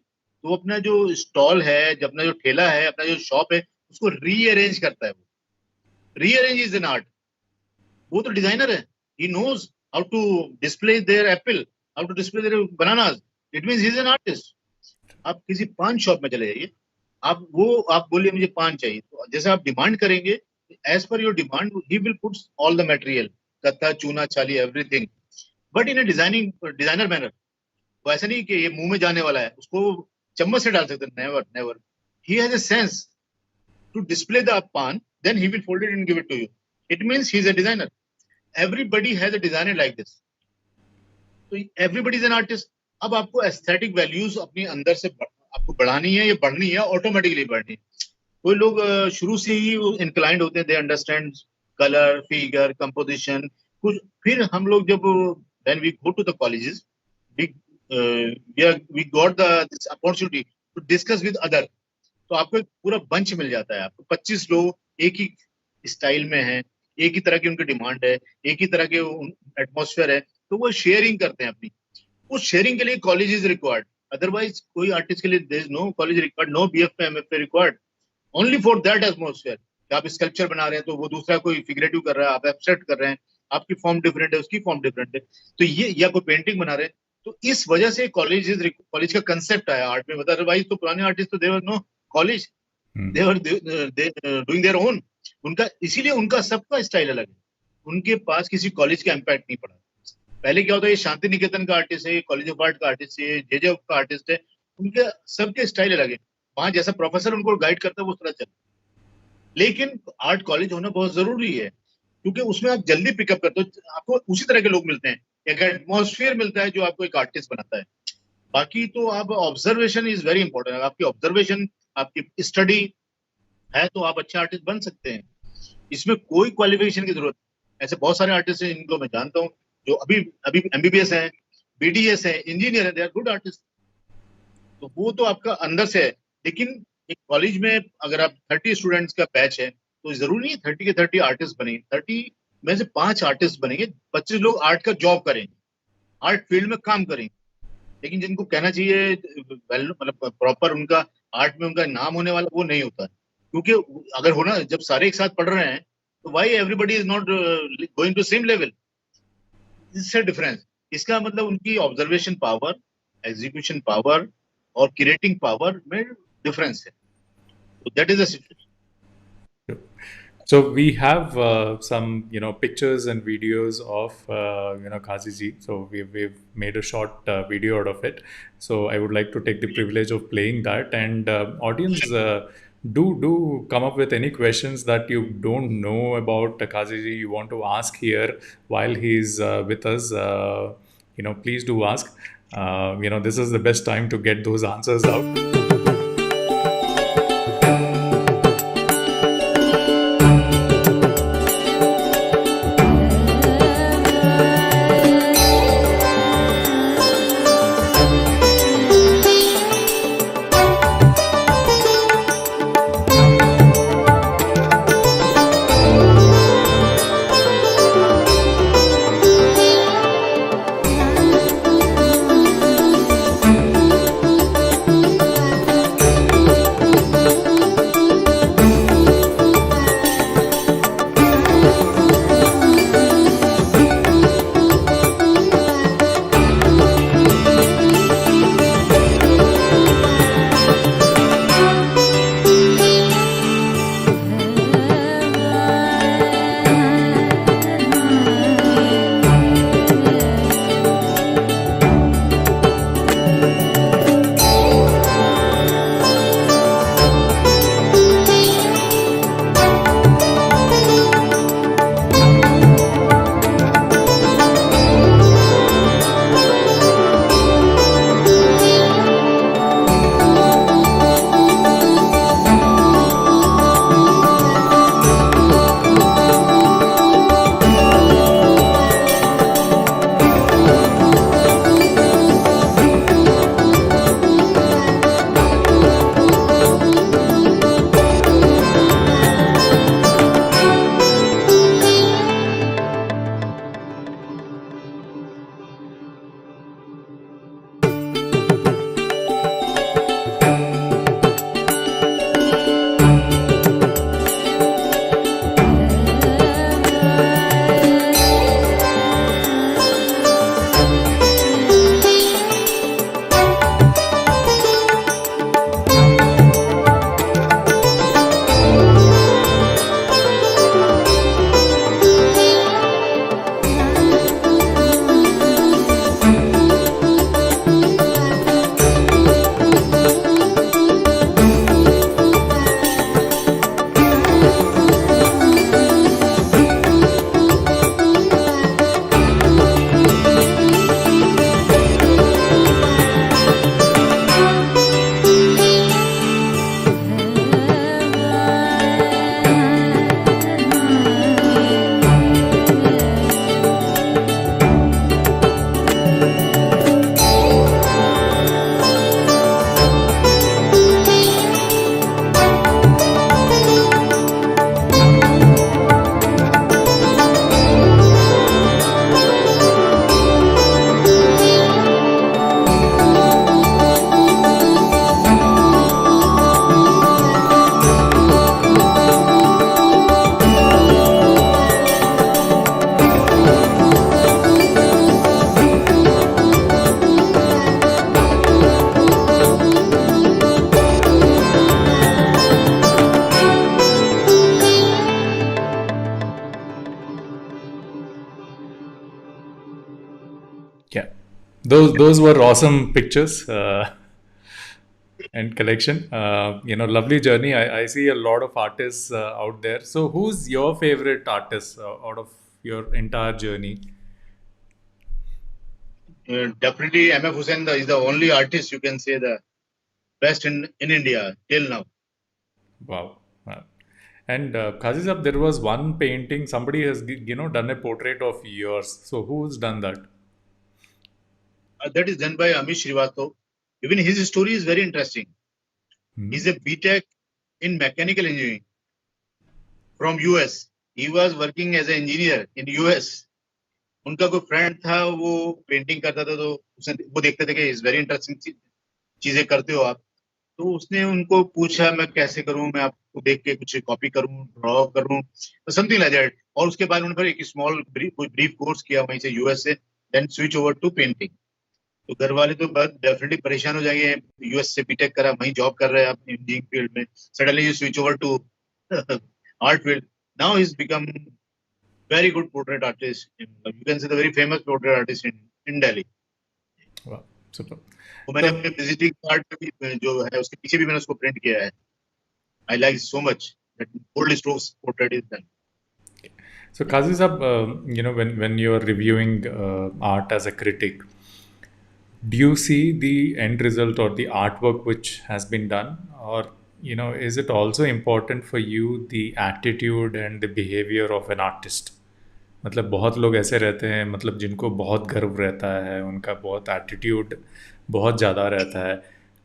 तो अपना जो स्टॉल है, जब अपना जो ठेला है, अपना जो शॉप है, उसको रीअरेंज करता है। वो रीअरेंज इज एन आर्ट। वो तो डिजाइनर है, he knows how to display their apple, how to display their bananas, it means he is an artist. आप किसी पान शॉप में चले जाइए, आप बोलिए मुझे पान चाहिए, तो जैसे आप डिमांड करेंगे, as per your demand he will put all the material, kattha, chuna, chhali, everything, but in a designer manner. वो ऐसा नहीं कि ये मुंह में जाने वाला है, उसको चम्मच से डाल सकते हैं, never never. He has a sense to display the paan, then he will fold it and give it to you. It means he is a designer. Everybody has a designer like this, तो everybody is an artist. अब आपको aesthetic values अपनी अंदर से आपको बढ़ानी है या बढ़नी है, ऑटोमेटिकली बढ़नी है। कोई लोग शुरू से ही इंक्लाइंड होते हैं, they understand colour, figure, composition कुछ। फिर हम लोग जब when we go to the colleges, we got this opportunity to discuss with other, तो आपको एक पूरा बंच मिल जाता है। आपको 25 लोग एक ही स्टाइल में हैं, एक ही तरह की उनकी डिमांड है, एक ही तरह के एटमॉस्फेयर है, तो वो शेयरिंग करते हैं अपनी। उस शेयरिंग के लिए कॉलेज इज रिक्वायर्ड, अदरवाइज कोई आर्टिस्ट के लिए there is no college required, no BFA MFA required, only for that atmosphere. आप स्कल्पचर बना रहे हैं, तो वो दूसरा कोई फिगरेटिव कर रहा है, आप एब्स्ट्रैक्ट कर रहे हैं, आपकी फॉर्म डिफरेंट है, उसकी फॉर्म डिफरेंट है, तो ये, या कोई पेंटिंग बना रहे हैं, तो इस वजह से कॉलेज का कंसेप्ट आया आर्ट में। अदरवाइज तो पुराने आर्टिस्ट तो they were no college, they were doing their own. उनका इसीलिए उनका सबका स्टाइल अलग है, उनके पास किसी कॉलेज का इम्पैक्ट नहीं पड़ा। पहले क्या होता है, ये शांति निकेतन का आर्टिस्ट है, कॉलेज ऑफ आर्ट का आर्टिस्ट है, जेजे का आर्टिस्ट है, उनके सबके स्टाइल अलग है। वहां जैसा प्रोफेसर उनको गाइड करता है वो तरह चलता है। लेकिन आर्ट कॉलेज होना बहुत जरूरी है, क्योंकि उसमें आप जल्दी पिकअप करते हो, आपको उसी तरह के लोग मिलते हैं, एक एटमॉस्फेयर मिलता है जो आपको एक आर्टिस्ट बनाता है। बाकी तो आप ऑब्जर्वेशन इज वेरी इंपॉर्टेंट। आपकी ऑब्जर्वेशन, आपकी स्टडी है, तो आप अच्छे आर्टिस्ट बन सकते हैं। इसमें कोई क्वालिफिकेशन की जरूरत नहीं। ऐसे बहुत सारे आर्टिस्ट हैं जिनको मैं जानता हूँ, जो अभी अभी एमबीबीएस है, बीडीएस है, इंजीनियर है, दे आर गुड आर्टिस्ट। तो वो तो आपका अंदर से है। लेकिन एक कॉलेज में अगर आप 30 स्टूडेंट्स का बैच है तो जरूरी नहीं 30 के 30 आर्टिस्ट बनेंगे, 30 में से 5 आर्टिस्ट बनेंगे, 25 लोग आर्ट का जॉब करेंगे, आर्ट फील्ड में काम करेंगे। लेकिन जिनको कहना चाहिए मतलब प्रॉपर उनका आर्ट में उनका नाम होने वाला, वो नहीं होता है। क्योंकि अगर होना, जब सारे एक साथ पढ़ रहे हैं तो why everybody is not going to same level, इससे डिफरेंस। इसका मतलब उनकी ऑब्जर्वेशन पावर, एग्जीक्यूशन पावर और क्रिएटिंग पावर में डिफरेंस है। तो that is the situation. So we have some, pictures and videos of, Qazi ji. So we've made a short video out of it. So I would like to take the privilege of playing that. And audience, do come up with any questions that you don't know about Qazi ji, you want to ask here while he's with us. Please do ask. This is the best time to get those answers out. Yeah, those were awesome pictures and collection. Lovely journey. I see a lot of artists out there. So, who's your favorite artist out of your entire journey? Definitely, MF Hussain is the only artist you can say the best in India till now. Wow. And Qazi Sahab, there was one painting. Somebody has done a portrait of yours. So, who's done that? That is done by Amish Srivastav. Even his story is very interesting. He's a BTech in mechanical engineering from US. He was working as an engineer in US. उनका कोई friend था, वो painting करता था, तो उसने वो देखते थे कि इज वेरी इंटरेस्टिंग चीजें करते हो आप। तो उसने उनको पूछा मैं कैसे करूं, मैं आपको देख के कुछ कॉपी करूं, ड्रॉ करूं, समथिंग लाइक दैट। और उसके बाद उन्होंने फिर एक स्मॉल ब्रीफ कोर्स किया वहीं से यूएस से, then switch over to painting. तो घर वाले तो बहुत डेफिनेटली परेशान हो जाएंगे, यूएस से बीटेक करा, वहीं जॉब कर रहे हैं आप इंजीनियरिंग फील्ड में, suddenly you switch over to art field. Now is become very good portrait artist. You can say the very famous portrait artist in Delhi. Wow, super. वो मैंने अपने विजिटिंग कार्ड जो है उसके पीछे भी मैंने उसको प्रिंट किया है। I like so much that bold strokes portrait is done. So, Qazi Sahab, when you're reviewing art as a critic, do you see the end result or the artwork which has been done, or is it also important for you the attitude and the behavior of an artist? मतलब बहुत लोग ऐसे रहते हैं, मतलब जिनको बहुत गर्व रहता है, उनका बहुत एटीट्यूड बहुत ज़्यादा रहता है,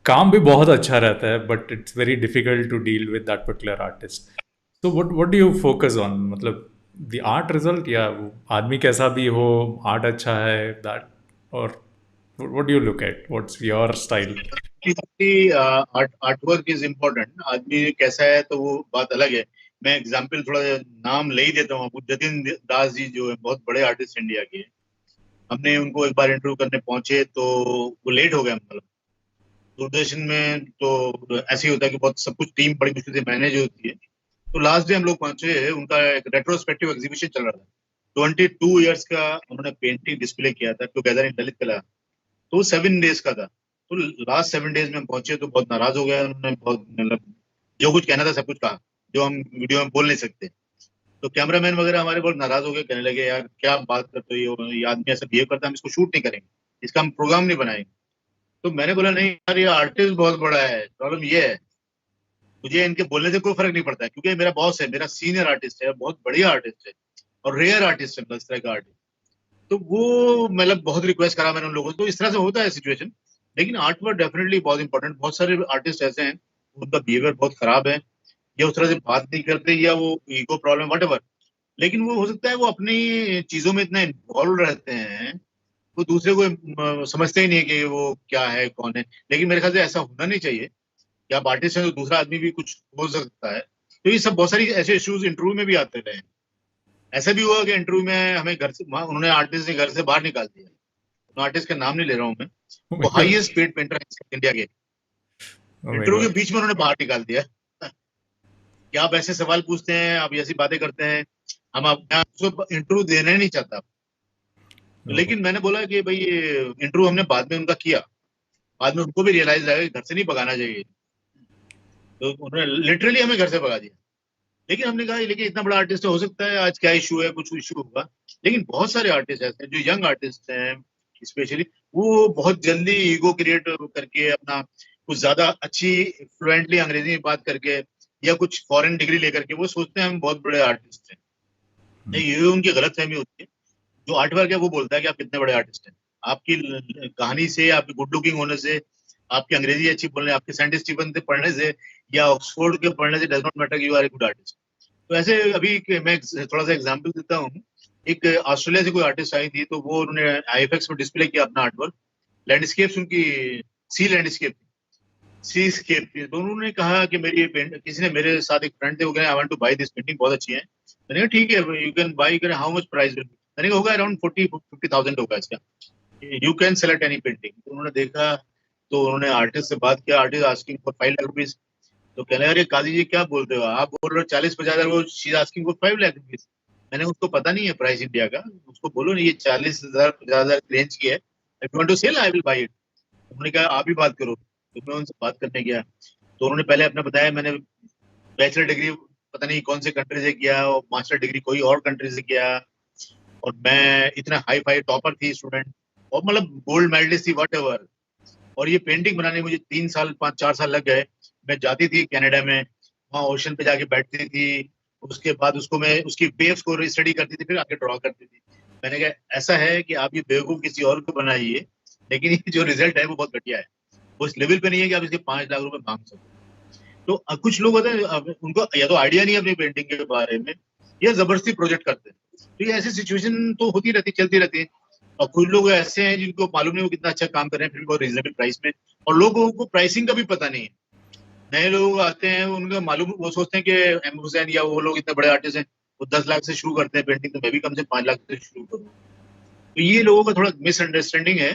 काम भी बहुत अच्छा रहता है, but it's very difficult to deal with that particular artist. तो what do you focus on, मतलब द आर्ट रिजल्ट, या आदमी कैसा भी हो, आर्ट अच्छा है, दैट, और what do you look at, what's your style? Artwork is important, आदमी कैसा है तो वो बात अलग है। मैं एग्जाम्पल थोड़ा नाम ले ही देता हूँ आपको। जतिन दास जी जो है बहुत बड़े आर्टिस्ट इंडिया के, हमने उनको एक बार इंटरव्यू करने पहुंचे तो वो लेट हो गया। मतलब दूरदर्शन में तो ऐसे ही होता है कि बहुत सब कुछ टीम बड़ी मुश्किल से मैनेज होती है। तो लास्ट डे हम लोग पहुंचे, उनका एक रेट्रोस्पेक्टिव एग्जीबिशन चल रहा था, 22 ईयर्स का उन्होंने पेंटिंग डिस्प्ले किया था टुगेदर इन ललित कला। तो 7 डेज का था। तो लास्ट 7 डेज में पहुंचे तो बहुत नाराज हो गया उन्होंने, बहुत मतलब जो कुछ कहना था सब कुछ कहा जो हम वीडियो में बोल नहीं सकते। तो कैमरामैन वगैरह हमारे बहुत नाराज हो गए, कहने लगे यार क्या बात करते हो, ये आदमी ऐसा बिहेव करता है, हम इसको शूट नहीं करेंगे, इसका हम प्रोग्राम नहीं बनाएंगे। तो मैंने बोला नहीं यार, ये आर्टिस्ट बहुत बड़ा है, प्रॉब्लम ये है, मुझे इनके बोलने से कोई फर्क नहीं पड़ता है, क्योंकि मेरा बॉस है, मेरा सीनियर आर्टिस्ट है, बहुत बढ़िया आर्टिस्ट है और रेयर आर्टिस्ट है, इस तरह का आर्टिस्ट। तो वो मतलब बहुत रिक्वेस्ट करा मैंने उन लोगों को। तो इस तरह से होता है सिचुएशन। लेकिन आर्ट वर्क डेफिनेटली बहुत इंपॉर्टेंट। बहुत सारे आर्टिस्ट ऐसे हैं उनका बिहेवियर बहुत खराब है, या उस तरह से बात नहीं करते, या वो ईगो प्रॉब्लम वट, लेकिन वो हो सकता है वो अपनी चीजों में इतना इन्वॉल्व रहते हैं, वो दूसरे को समझते ही नहीं है कि वो क्या है कौन है। लेकिन मेरे ख्याल से ऐसा होना नहीं चाहिए कि आप आर्टिस्ट हैं तो दूसरा आदमी भी कुछ बोल सकता है। तो ये सब बहुत सारी ऐसे इश्यूज इंटरव्यू में भी आते रहे। ऐसा भी हुआ कि इंटरव्यू में हमें घर से, उन्होंने आर्टिस्ट ने घर से बाहर निकाल दिया। आर्टिस्ट का नाम नहीं ले रहा हूँ मैं, Oh my वो God. हाईएस्ट पेड पेंटर है इंडिया के। Oh my इंटरव्यू के God. बीच में उन्होंने बाहर निकाल दिया कि आप ऐसे सवाल पूछते हैं, आप ऐसी बातें करते हैं, हम आपको इंटरव्यू देना ही नहीं चाहता। Oh. लेकिन मैंने बोला कि भाई इंटरव्यू हमने बाद में उनका किया, बाद में उनको भी रियलाइज आया कि घर से नहीं भगाना चाहिए। तो उन्होंने लिटरली हमें घर से भगा दिया। लेकिन हमने कहा लेकिन इतना बड़ा आर्टिस्ट हो सकता है, आज क्या इशू है, कुछ इशू होगा। लेकिन बहुत सारे आर्टिस्ट ऐसे हैं जो यंग आर्टिस्ट हैं स्पेशली, वो बहुत जल्दी ईगो क्रिएट करके अपना कुछ ज्यादा अच्छी फ्लुएंटली अंग्रेजी में बात करके या कुछ फॉरेन डिग्री लेकर के वो सोचते हैं हम बहुत बड़े आर्टिस्ट हैं। नहीं, ये उनकी गलत फहमी होती है। जो आर्ट वर्क है वो बोलता है कि आप कितने बड़े आर्टिस्ट हैं। आपकी कहानी से, आपकी गुड लुकिंग होने से, आपकी अंग्रेजी अच्छी बोलने, आपके सेंट स्टीफन से पढ़ने से या ऑक्सफोर्ड के पढ़ने से डज नॉट मैटर कि you are a good artist. तो ऐसे अभी मैं थोड़ा सा एग्जांपल देता हूँ। एक ऑस्ट्रेलिया से कोई आर्टिस्ट आई थी, तो वो उन्होंने आईएफएक्स में डिस्प्ले किया अपना आर्टवर्क। लैंडस्केप्स उनकी सी लैंडस्केप सी स्केप थी। तो उन्होंने कहा कि मेरी पेंट, किसी ने मेरे साथ एक फ्रेंड थे, वो कह I want to buy this painting, बहुत अच्छी है। मैंने कहा ठीक है, you can buy, how much price will be. मैंने कहा होगा अराउंड 40-50,000 होगा इसका, you can select any painting. तो उन्होंने देखा, तो उन्होंने आर्टिस्ट से बात किया, artist asking for 5 lakh rupees. तो कहने अरे काजी जी क्या बोलते हो, आप बोल रहे हो 40-50,000, वो she is asking for 5 lakh rupees. मैंने उसको पता नहीं है प्राइस इंडिया का, उसको बोलो नहीं ये 40,000-50,000 रेंज की है, if you want to sell I will buy it. उन्होंने कहा आप ही बात करो। तो मैं उनसे बात करने गया, तो उन्होंने पहले अपना बताया मैंने बैचलर डिग्री पता नहीं कौन से कंट्री से किया, और मास्टर डिग्री कोई और कंट्री से किया, और मैं इतना हाई फाई टॉपर थी स्टूडेंट, और मतलब गोल्ड मेडलिस्ट थी वट एवर। और ये पेंटिंग बनाने में मुझे 3 साल 5-4 साल लग गए। मैं जाती थी कनाडा में, वहाँ ओशन पे जाके बैठती थी, उसके बाद उसको मैं उसकी वेव्स को स्टडी करती थी, फिर आके ड्रॉ करती थी। मैंने कहा ऐसा है कि आप ये बेवकूफ किसी और को बनाइए, लेकिन ये जो रिजल्ट है वो बहुत घटिया है। वो इस लेवल पे नहीं है कि आप इसके 5 लाख रुपए मांग सको। तो कुछ लोग होते हैं उनको या तो आइडिया नहीं है अपनी पेंटिंग के बारे में, या जबरदस्ती प्रोजेक्ट करते हैं। तो ये ऐसी सिचुएशन तो होती रहती, चलती रहती है। और कुछ लोग ऐसे हैं जिनको मालूम नहीं वो कितना अच्छा काम कर रहे हैं, फिर बहुत रीजनेबल प्राइस में, और लोगों को प्राइसिंग का भी पता नहीं है। नए लोग आते हैं, उनको मालूम, वो सोचते हैं कि एम हुसैन या वो लोग इतने बड़े आर्टिस्ट हैं, वो 10 लाख से शुरू करते हैं पेंटिंग, तो मैं भी कम से 5 लाख से शुरू करूँ। तो ये लोगों का थोड़ा मिसअंडरस्टैंडिंग है।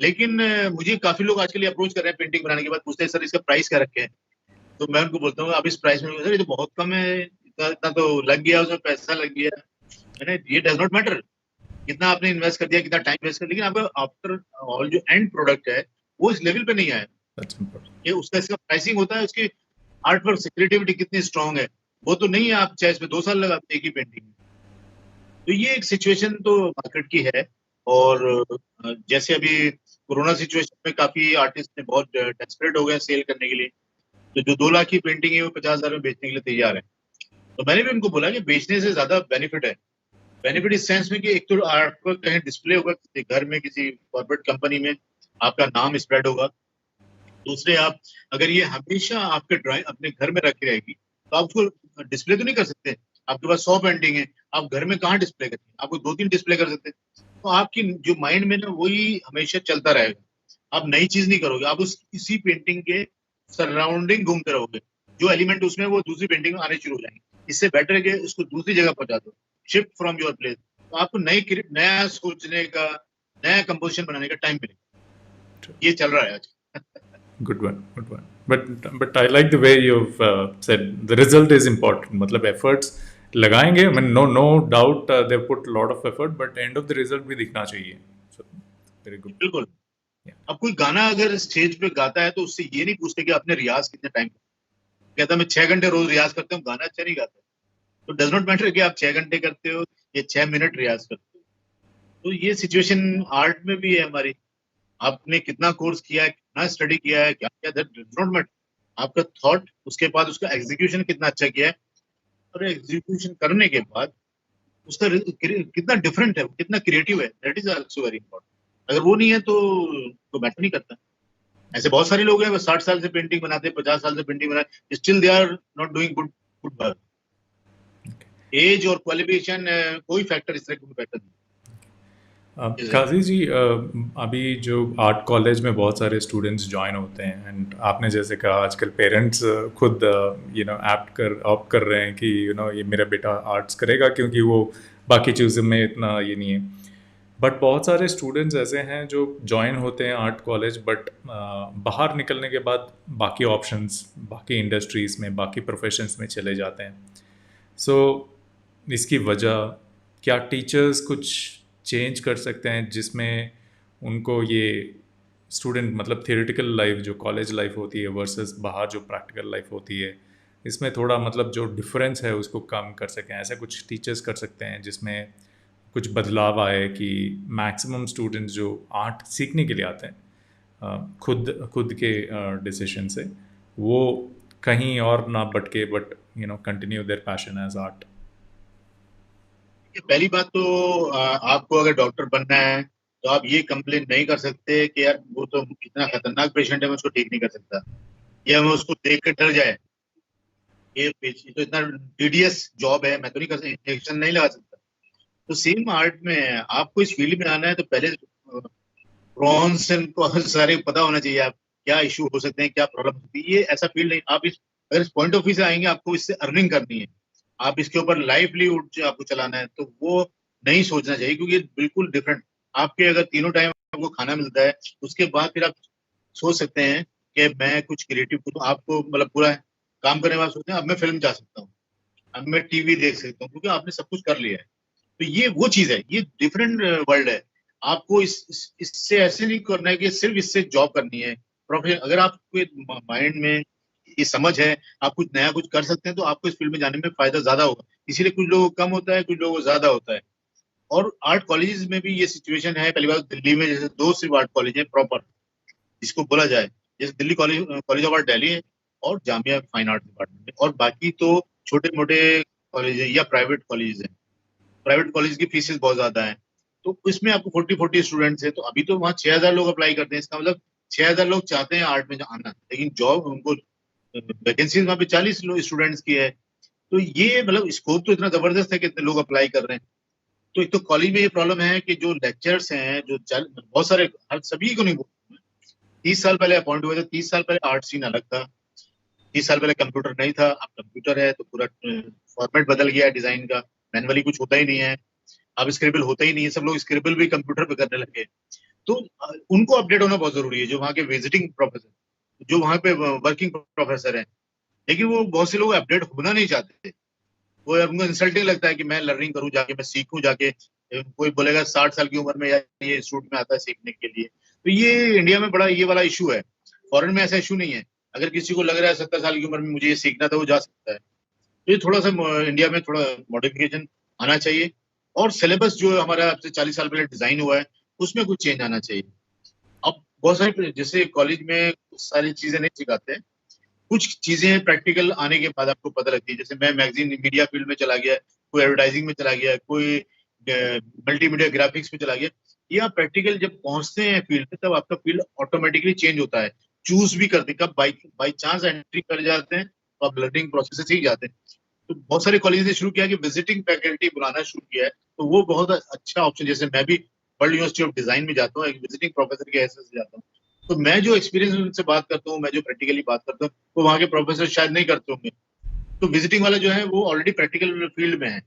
लेकिन मुझे काफी लोग आजकल अप्रोच कर रहे हैं पेंटिंग बनाने के बाद, पूछते हैं सर इसका प्राइस क्या रखे हैं। तो मैं उनको बोलता हूँ आप इस प्राइस में, सर ये तो बहुत कम है, इतना इतना तो लग गया, उसमें पैसा लग गया। मैंने, ये डज नॉट मैटर कितना आपने इन्वेस्ट कर दिया, कितना टाइम वेस्ट कर, लेकिन आपका आफ्टर ऑल जो एंड प्रोडक्ट है वो इस लेवल पे नहीं आया। That's important. ये उसका इसका प्राइसिंग होता है, उसकी आर्ट वर्क से क्रिएटिविटी कितनी स्ट्रांग है, वो तो नहीं है आप चाहे इसमें 2 साल लगाते एक ही पेंटिंग में। तो ये एक सिचुएशन तो मार्केट की है। और जैसे अभी कोरोना सिचुएशन में काफी आर्टिस्ट ने बहुत डेस्परेट हो गए सेल करने के लिए, तो जो 2 लाख की पेंटिंग है वो 50,000 में बेचने के लिए तैयार है। तो मैंने भी उनको बोला कि बेचने से ज्यादा बेनिफिट है। बेनिफिट इस सेंस में कि एक तो आपका कहीं डिस्प्ले होगा किसी घर में, किसी कॉर्पोरेट कंपनी में, आपका नाम स्प्रेड होगा। दूसरे, आप अगर ये हमेशा आपके ड्राइंग अपने घर में रखी रहेगी तो आप उसको डिस्प्ले तो नहीं कर सकते। आपके पास 100 पेंटिंग है, आप घर में कहाँ डिस्प्ले करेंगे, आपको 2-3 डिस्प्ले कर सकते हैं। तो आपकी जो माइंड में ना वही हमेशा चलता रहेगा, आप नई चीज नहीं करोगे, आप उस इसी पेंटिंग के सराउंडिंग घूमते रहोगे। जो एलिमेंट उसमें वो दूसरी पेंटिंग में आने शुरू हो जाएंगे। इससे बेटर है कि उसको दूसरी जगह पहुंचा दो, शिफ्ट फ्रॉम योर प्लेस। तो आपको नया सोचने का, नया कंपोजिशन बनाने का टाइम मिलेगा। ये चल रहा है आज। Good one, good one. But I like the way you've said the result is important. मतलब efforts लगाएंगे, I mean no doubt they've put a lot of effort, but end of the result भी दिखना चाहिए. So very good. बिल्कुल। Yeah. अब कोई गाना अगर स्टेज पे गाता है तो उससे ये नहीं पूछते कि आपने रियाज कितने टाइम, कहता मैं 6 घंटे रोज रियाज करता हूँ, गाना अच्छा नहीं गाता। तो डज नॉट मैटर कि आप 6 घंटे करते हो या 6 मिनट रियाज करते हो। तो ये सिचुएशन आर्ट में भी है हमारी। आपने कितना कोर्स किया है, कितना स्टडी किया है, क्या क्या, दैट डज नॉट मैटर। आपका थॉट, उसके बाद उसका एग्जीक्यूशन कितना अच्छा किया है, और एग्जीक्यूशन करने के बाद उसका कितना डिफरेंट है, कितना क्रिएटिव है, that is also very important. अगर वो नहीं है तो मैटर नहीं करता। ऐसे बहुत सारे लोग हैं, वो 60 साल से पेंटिंग बनाते हैं, 50 साल से पेंटिंग बनाते, still they are not doing good good work. Age और क्वालिफिकेशन कोई फैक्टर इस तरह का फैक्टर नहीं है। काजी जी, अभी जो आर्ट कॉलेज में बहुत सारे स्टूडेंट्स ज्वाइन होते हैं, एंड आपने जैसे कहा आजकल पेरेंट्स खुद ऑप्ट कर रहे हैं कि ये मेरा बेटा आर्ट्स करेगा क्योंकि वो बाकी चीज़ों में इतना ये नहीं है। बट बहुत सारे स्टूडेंट्स ऐसे हैं जो ज्वाइन होते हैं आर्ट कॉलेज, बट बाहर निकलने के बाद बाकी ऑप्शंस, बाकी इंडस्ट्रीज़ में, बाकी प्रोफेशंस में चले जाते हैं। सो इसकी वजह क्या टीचर्स कुछ चेंज कर सकते हैं जिसमें उनको ये स्टूडेंट मतलब थियोरेटिकल लाइफ जो कॉलेज लाइफ होती है वर्सेस बाहर जो प्रैक्टिकल लाइफ होती है, इसमें थोड़ा मतलब जो डिफरेंस है उसको कम कर सकें? ऐसा कुछ टीचर्स कर सकते हैं जिसमें कुछ बदलाव आए कि मैक्सिमम स्टूडेंट्स जो आर्ट सीखने के लिए आते हैं खुद के डिसीजन से, वो कहीं और ना भटके, but continue their passion as art. पहली बात तो आपको अगर डॉक्टर बनना है तो आप ये कंप्लेन नहीं कर सकते कि यार वो तो इतना खतरनाक पेशेंट है, मैं उसको ठीक नहीं कर सकता, या मैं उसको देख कर डर जाए, ये तो इतना टीडियस जॉब है, मैं तो नहीं कर सकता, इंजेक्शन नहीं लगा सकता। तो सेम आर्ट में है, आपको इस फील्ड में आना है तो पहले प्रॉन्स एंड सारे पता होना चाहिए, आप क्या इशू हो सकते हैं, क्या प्रॉब्लम होती है। ये ऐसा फील्ड नहीं, आप इस अगर इस पॉइंट ऑफ व्यू से आएंगे, आपको इससे अर्निंग करनी है, आप इसके ऊपर लाइवलीहुड आपको चलाना है, तो वो नहीं सोचना चाहिए, क्योंकि ये बिल्कुल डिफरेंट। आपके अगर तीनों टाइम आपको खाना मिलता है, उसके बाद फिर आप सोच सकते हैं कि मैं कुछ क्रिएटिव करूं, आपको मतलब पूरा काम करने के बाद सोचते हैं अब मैं फिल्म जा सकता हूँ, अब मैं टीवी देख सकता हूँ, क्योंकि आपने सब कुछ कर लिया है। तो ये वो चीज है, ये डिफरेंट वर्ल्ड है। आपको इससे ऐसे नहीं करना है कि सिर्फ इससे जॉब करनी है। प्रोफेशन, अगर आपके माइंड में ये समझ है आप कुछ नया कुछ कर सकते हैं, तो आपको इस फील्ड में जाने में फायदा ज्यादा होगा। इसीलिए कुछ लोगों को कम होता है, कुछ लोगों को ज्यादा होता है। और आर्ट कॉलेजेस में भी ये सिचुएशन है। पहली बात, दिल्ली में जैसे दो सिर्फ आर्ट कॉलेज है प्रॉपर, जिसको बोला जाए, जैसे Delhi college college of art Delhi है, और जामिया फाइन आर्ट डिपार्टमेंट है, और बाकी तो छोटे मोटे कॉलेज है या प्राइवेट कॉलेज है। प्राइवेट कॉलेज की फीसेस बहुत ज्यादा है, तो इसमें आपको 40 स्टूडेंट्स है, तो अभी तो वहाँ 6,000 लोग अप्लाई करते हैं। इसका मतलब 6,000 लोग चाहते हैं आर्ट में आना, लेकिन जॉब उनको वैकेंसीज वहाँ पे 40 स्टूडेंट्स की है। तो ये मतलब स्कोप तो इतना जबरदस्त है कि इतने लोग अप्लाई कर रहे हैं। तो एक तो कॉलेज में ये प्रॉब्लम है कि जो लेक्चर्स हैं, जो बहुत सारे, हर सभी को नहीं बोलूं मैं, 30 साल पहले अपॉइंट हुए थे, 30 साल पहले आर्ट सीन अलग था, 30 साल पहले कंप्यूटर नहीं था, अब कंप्यूटर है तो पूरा फॉर्मेट बदल गया है डिजाइन का, मैनुअली कुछ होता ही नहीं है, अब स्क्रिबल होता ही नहीं है, सब लोग स्क्रिबल भी कंप्यूटर पे करने लगे। तो उनको अपडेट होना बहुत जरूरी है, जो वहाँ के विजिटिंग प्रोफेसर, जो वहाँ पे वर्किंग प्रोफेसर हैं। लेकिन वो बहुत से लोग अपडेट होना नहीं चाहते थे। वो यार उनको इंसल्टिंग लगता है कि मैं लर्निंग करूं जाके, मैं सीखूं जाके। कोई बोलेगा 60 साल की उम्र में यार ये इंस्टीट्यूट में आता है सीखने के लिए। तो ये इंडिया में बड़ा ये वाला इशू है। फॉरेन में ऐसा इशू नहीं है। अगर किसी को लग रहा है 70 साल की उम्र में मुझे ये सीखना था, वो जा सकता है। तो ये थोड़ा सा इंडिया में थोड़ा मॉडिफिकेशन आना चाहिए। और सिलेबस जो हमारा अब से 40 साल पहले डिजाइन हुआ है, उसमें कुछ चेंज आना चाहिए। अब बहुत सारे जैसे कॉलेज में सारी चीजें नहीं सिखाते हैं, कुछ चीजें प्रैक्टिकल आने के बाद आपको पता लगती है। जैसे मैं मैगजीन मीडिया फील्ड में चला गया, कोई एडवर्टाइजिंग में चला गया, कोई मल्टीमीडिया ग्राफिक्स में चला गया। ये आप प्रैक्टिकल जब पहुंचते हैं फील्ड में, तब आपका फील्ड ऑटोमेटिकली चेंज होता है। चूज भी करते कब बाई बाई चांस एंट्री कर जाते हैं, तो आप लर्निंग प्रोसेस से सीख जाते हैं। तो बहुत सारे कॉलेज ने शुरू किया कि विजिटिंग फैकल्टी बुलाना शुरू किया है, तो वो बहुत अच्छा ऑप्शन। जैसे मैं भी वर्ल्ड यूनिवर्सिटी ऑफ डिजाइन में जाता हूँ, एक विजिटिंग प्रोफेसर के हैसियत से जाता हूँ। तो मैं जो एक्सपीरियंस उनसे बात करता हूँ, मैं जो प्रैक्टिकली बात करता हूँ, वो वहाँ के प्रोफेसर शायद नहीं करते होंगे। तो विजिटिंग वाला जो है वो ऑलरेडी प्रैक्टिकल फील्ड में है।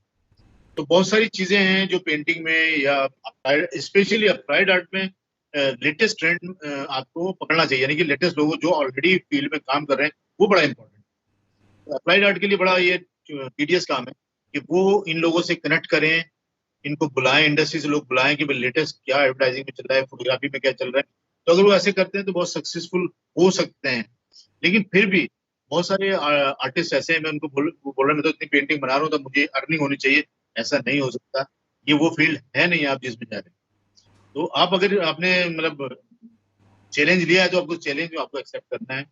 तो बहुत सारी चीजें हैं जो पेंटिंग में या स्पेशली अप्लाइड आर्ट में लेटेस्ट ट्रेंड आपको पकड़ना चाहिए, यानी कि लेटेस्ट लोगों जो ऑलरेडी फील्ड में काम कर रहे हैं, वो बड़ा इंपॉर्टेंट है। अप्लाइड आर्ट के लिए बड़ा ये टीडियस काम है कि वो इन लोगों से कनेक्ट करें, इनको बुलाएं, इंडस्ट्री से लोग बुलाएं कि भाई लेटेस्ट क्या एडवर्टाइजिंग में चल रहा है, फोटोग्राफी में क्या चल रहा है। तो अगर वो ऐसे करते हैं तो बहुत सक्सेसफुल हो सकते हैं। लेकिन फिर भी बहुत सारे आर्टिस्ट ऐसे हैं, मैं उनको वो बोल रहे हैं मैं तो इतनी पेंटिंग बना रहा हूँ तो मुझे अर्निंग होनी चाहिए। ऐसा नहीं हो सकता। ये वो फील्ड है नहीं आप जिसमें जा रहे हैं। तो आप अगर आपने मतलब चैलेंज लिया है, तो आपको चैलेंज में आपको एक्सेप्ट करना है।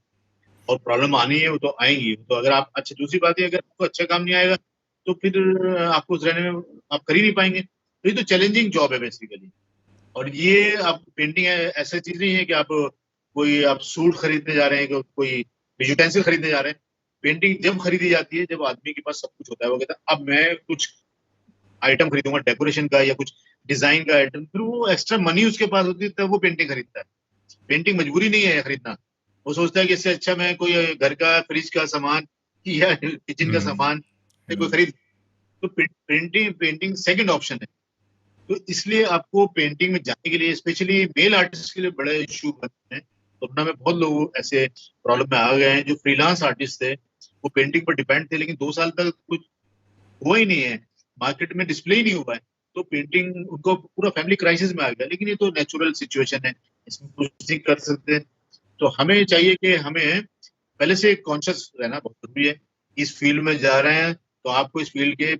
और प्रॉब्लम आनी है, वो तो आएंगी। तो अगर आप अच्छा, दूसरी बात है अगर आपको अच्छा काम नहीं आएगा, तो फिर आपको उस रहने में आप कर ही नहीं पाएंगे। तो ये तो चैलेंजिंग जॉब है बेसिकली। और ये आप पेंटिंग ऐसा चीज नहीं है कि आप सूट खरीदने जा रहे हैं, कोई यूटेंसिल खरीदने जा रहे हैं। पेंटिंग जब खरीदी जाती है जब आदमी के पास सब कुछ होता है, वो कहता है अब मैं कुछ आइटम खरीदूंगा डेकोरेशन का या कुछ डिजाइन का आइटम, फिर वो एक्स्ट्रा मनी उसके पास होती है तब वो पेंटिंग खरीदता है। पेंटिंग मजबूरी नहीं है खरीदना। वो सोचता है कि इससे अच्छा मैं कोई घर का फ्रिज का सामान या किचन का Hmm. सामान या कोई खरीद। तो पेंटिंग पेंटिंग सेकंड ऑप्शन है। तो इसलिए आपको पेंटिंग में जाने के लिए स्पेशली मेल आर्टिस्ट के लिए बड़े इशू बनते हैं। कोरोना में बहुत लोग ऐसे प्रॉब्लम में आ गए हैं जो फ्रीलांस आर्टिस्ट थे, वो पेंटिंग पर डिपेंड थे, लेकिन 2 साल तक कुछ हुआ ही नहीं है, मार्केट में डिस्प्ले ही नहीं हुआ है। तो पेंटिंग उनको पूरा फैमिली क्राइसिस में आ गया। लेकिन ये तो नेचुरल सिचुएशन है, इसमें कुछ नहीं कर सकते। तो हमें चाहिए कि हमें पहले से कॉन्शियस रहना बहुत जरूरी है। इस फील्ड में जा रहे हैं तो आपको इस फील्ड के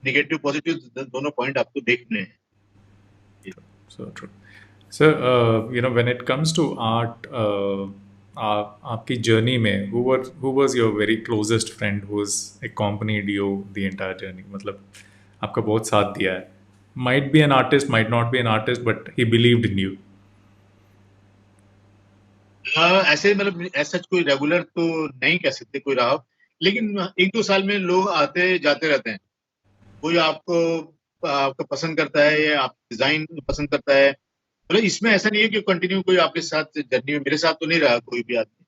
निगेटिव पॉजिटिव दोनों पॉइंट आपको देखने हैं। So true. So, when it comes to art, आपकी जर्नी में who was your very closest friend who's accompanied you the entire journey? मतलब आपका बहुत साथ दिया है. Might be an artist, might not be an artist, but he believed in you. ऐसे मतलब ऐसा कोई रेगुलर तो नहीं कह सकते कोई रहा हो, लेकिन 1-2 साल में लोग आते जाते रहते हैं। कोई आपको पसंद करता है या आप डिजाइन पसंद करता है। मतलब इसमें ऐसा नहीं है कि कंटिन्यू कोई आपके साथ जर्नी में, मेरे साथ तो नहीं रहा कोई भी आदमी।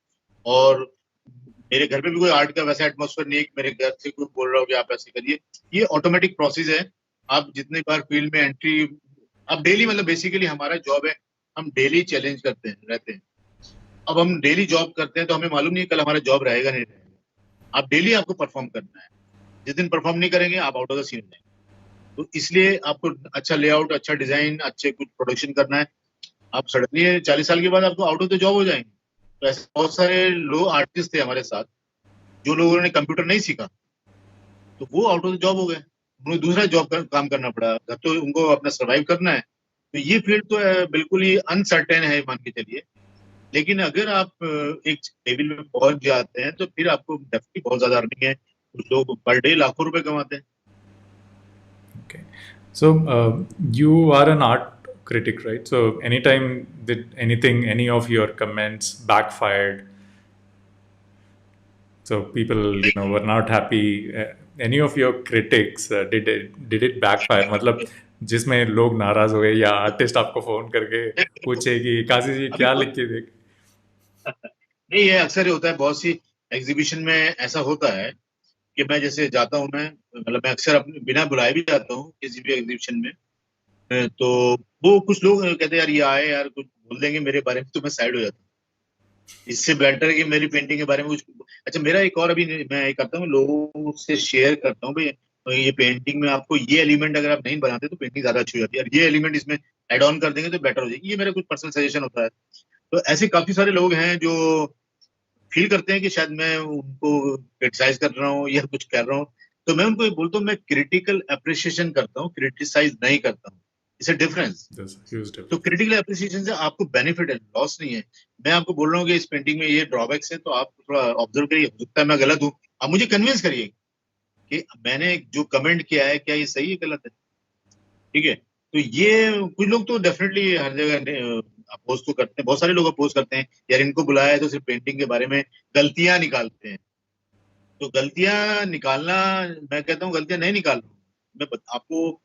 और मेरे घर पे भी कोई आर्ट का वैसा एटमोसफेयर नहीं है कि मेरे घर से कोई बोल रहा हो कि आप ऐसे करिए। ये ऑटोमेटिक प्रोसेस है। आप जितने बार फील्ड में एंट्री, अब डेली मतलब बेसिकली हमारा जॉब है, हम डेली चैलेंज करते हैं रहते हैं। अब हम डेली जॉब करते हैं तो हमें मालूम नहीं है कल हमारा जॉब रहेगा नहीं रहेगा। आप डेली आपको परफॉर्म करना है। जिस दिन परफॉर्म नहीं करेंगे आप आउट ऑफ द सीन हो जाएंगे। तो इसलिए आपको अच्छा लेआउट, अच्छा डिजाइन, अच्छे कुछ प्रोडक्शन करना है। आप सडनली 40 साल के बाद आपको आउट ऑफ द जॉब हो जाएंगे। तो ऐसे बहुत सारे लोग आर्टिस्ट थे हमारे साथ, जो लोगों ने कंप्यूटर नहीं सीखा, तो वो आउट ऑफ द जॉब हो गए। उन्हें दूसरा जॉब काम करना पड़ा, घर तो उनको अपना सर्वाइव करना है। तो ये फील्ड तो बिल्कुल ही अनसर्टेन है मान के चलिए। लेकिन अगर आप एक लेवल में पहुंच जाते हैं तो फिर आपको डेफिनेटली बहुत ज्यादा अर्निंग है। कुछ लोग पर डे लाखों रुपए कमाते हैं। Okay. So, you are an art critic, right? So, anytime did anything, any of your comments backfired? So people, were not happy. Any of your critics, did it backfire? मतलब जिसमें लोग नाराज हो गए, या आर्टिस्ट आपको फोन करके पूछे कि काजी जी अभी क्या बहुत लिख के देख। नहीं, ये अक्सर ही होता है, बहुत सी एग्जीबिशन में ऐसा होता है कि मैं जैसे जाता हूँ, मैं मतलब मैं अक्सर अपने बिना बुलाए भी जाता हूँ किसी भी एग्जीबिशन में। तो वो कुछ लोग कहते हैं यार ये आए यार कुछ बोल देंगे मेरे बारे में, तो मैं साइड हो जाता हूँ। इससे बेटर है कि मेरी पेंटिंग के बारे में कुछ। अच्छा, मेरा एक और अभी मैं ये करता हूँ, लोगों से शेयर करता हूँ भाई, ये पेंटिंग में आपको ये एलिमेंट अगर आप नहीं बनाते तो पेंटिंग ज्यादा अच्छी हो जाती है, और ये एलिमेंट इसमें एड ऑन कर देंगे तो बेटर हो जाएगी। ये मेरा कुछ पर्सनल सजेशन होता है। तो ऐसे काफी सारे लोग हैं जो फील करते हैं कि शायद मैं उनको क्रिटिसाइज कर रहा हूँ या कुछ कर रहा हूँ। तो मैं उनको ये बोलता हूँ, मैं क्रिटिकल अप्रिसिएशन करता हूँ, क्रिटिसाइज नहीं करता हूँ। It's a difference. There's a huge तो difference. क्रिटिकल अप्रिसिएशन से आपको बेनिफिट है, लॉस नहीं है। मैं आपको बोल रहा हूँ कि इस पेंटिंग में ये ड्रॉबैक्स है, तो आप थोड़ा ऑब्जर्व करिए, हो सकता है मैं गलत हूँ, आप मुझे कन्विंस करिए कि मैंने जो कमेंट किया है क्या ये सही है गलत है। ठीक है, तो ये कुछ लोग तो डेफिनेटली हर जगह अपोज तो करते हैं, बहुत सारे लोग अपोज करते हैं यार, इनको बुलाया है तो सिर्फ पेंटिंग के बारे में गलतियां निकालते हैं। तो गलतियां निकालना, मैं कहता हूँ गलतियां नहीं निकाल रहा हूँ, आपको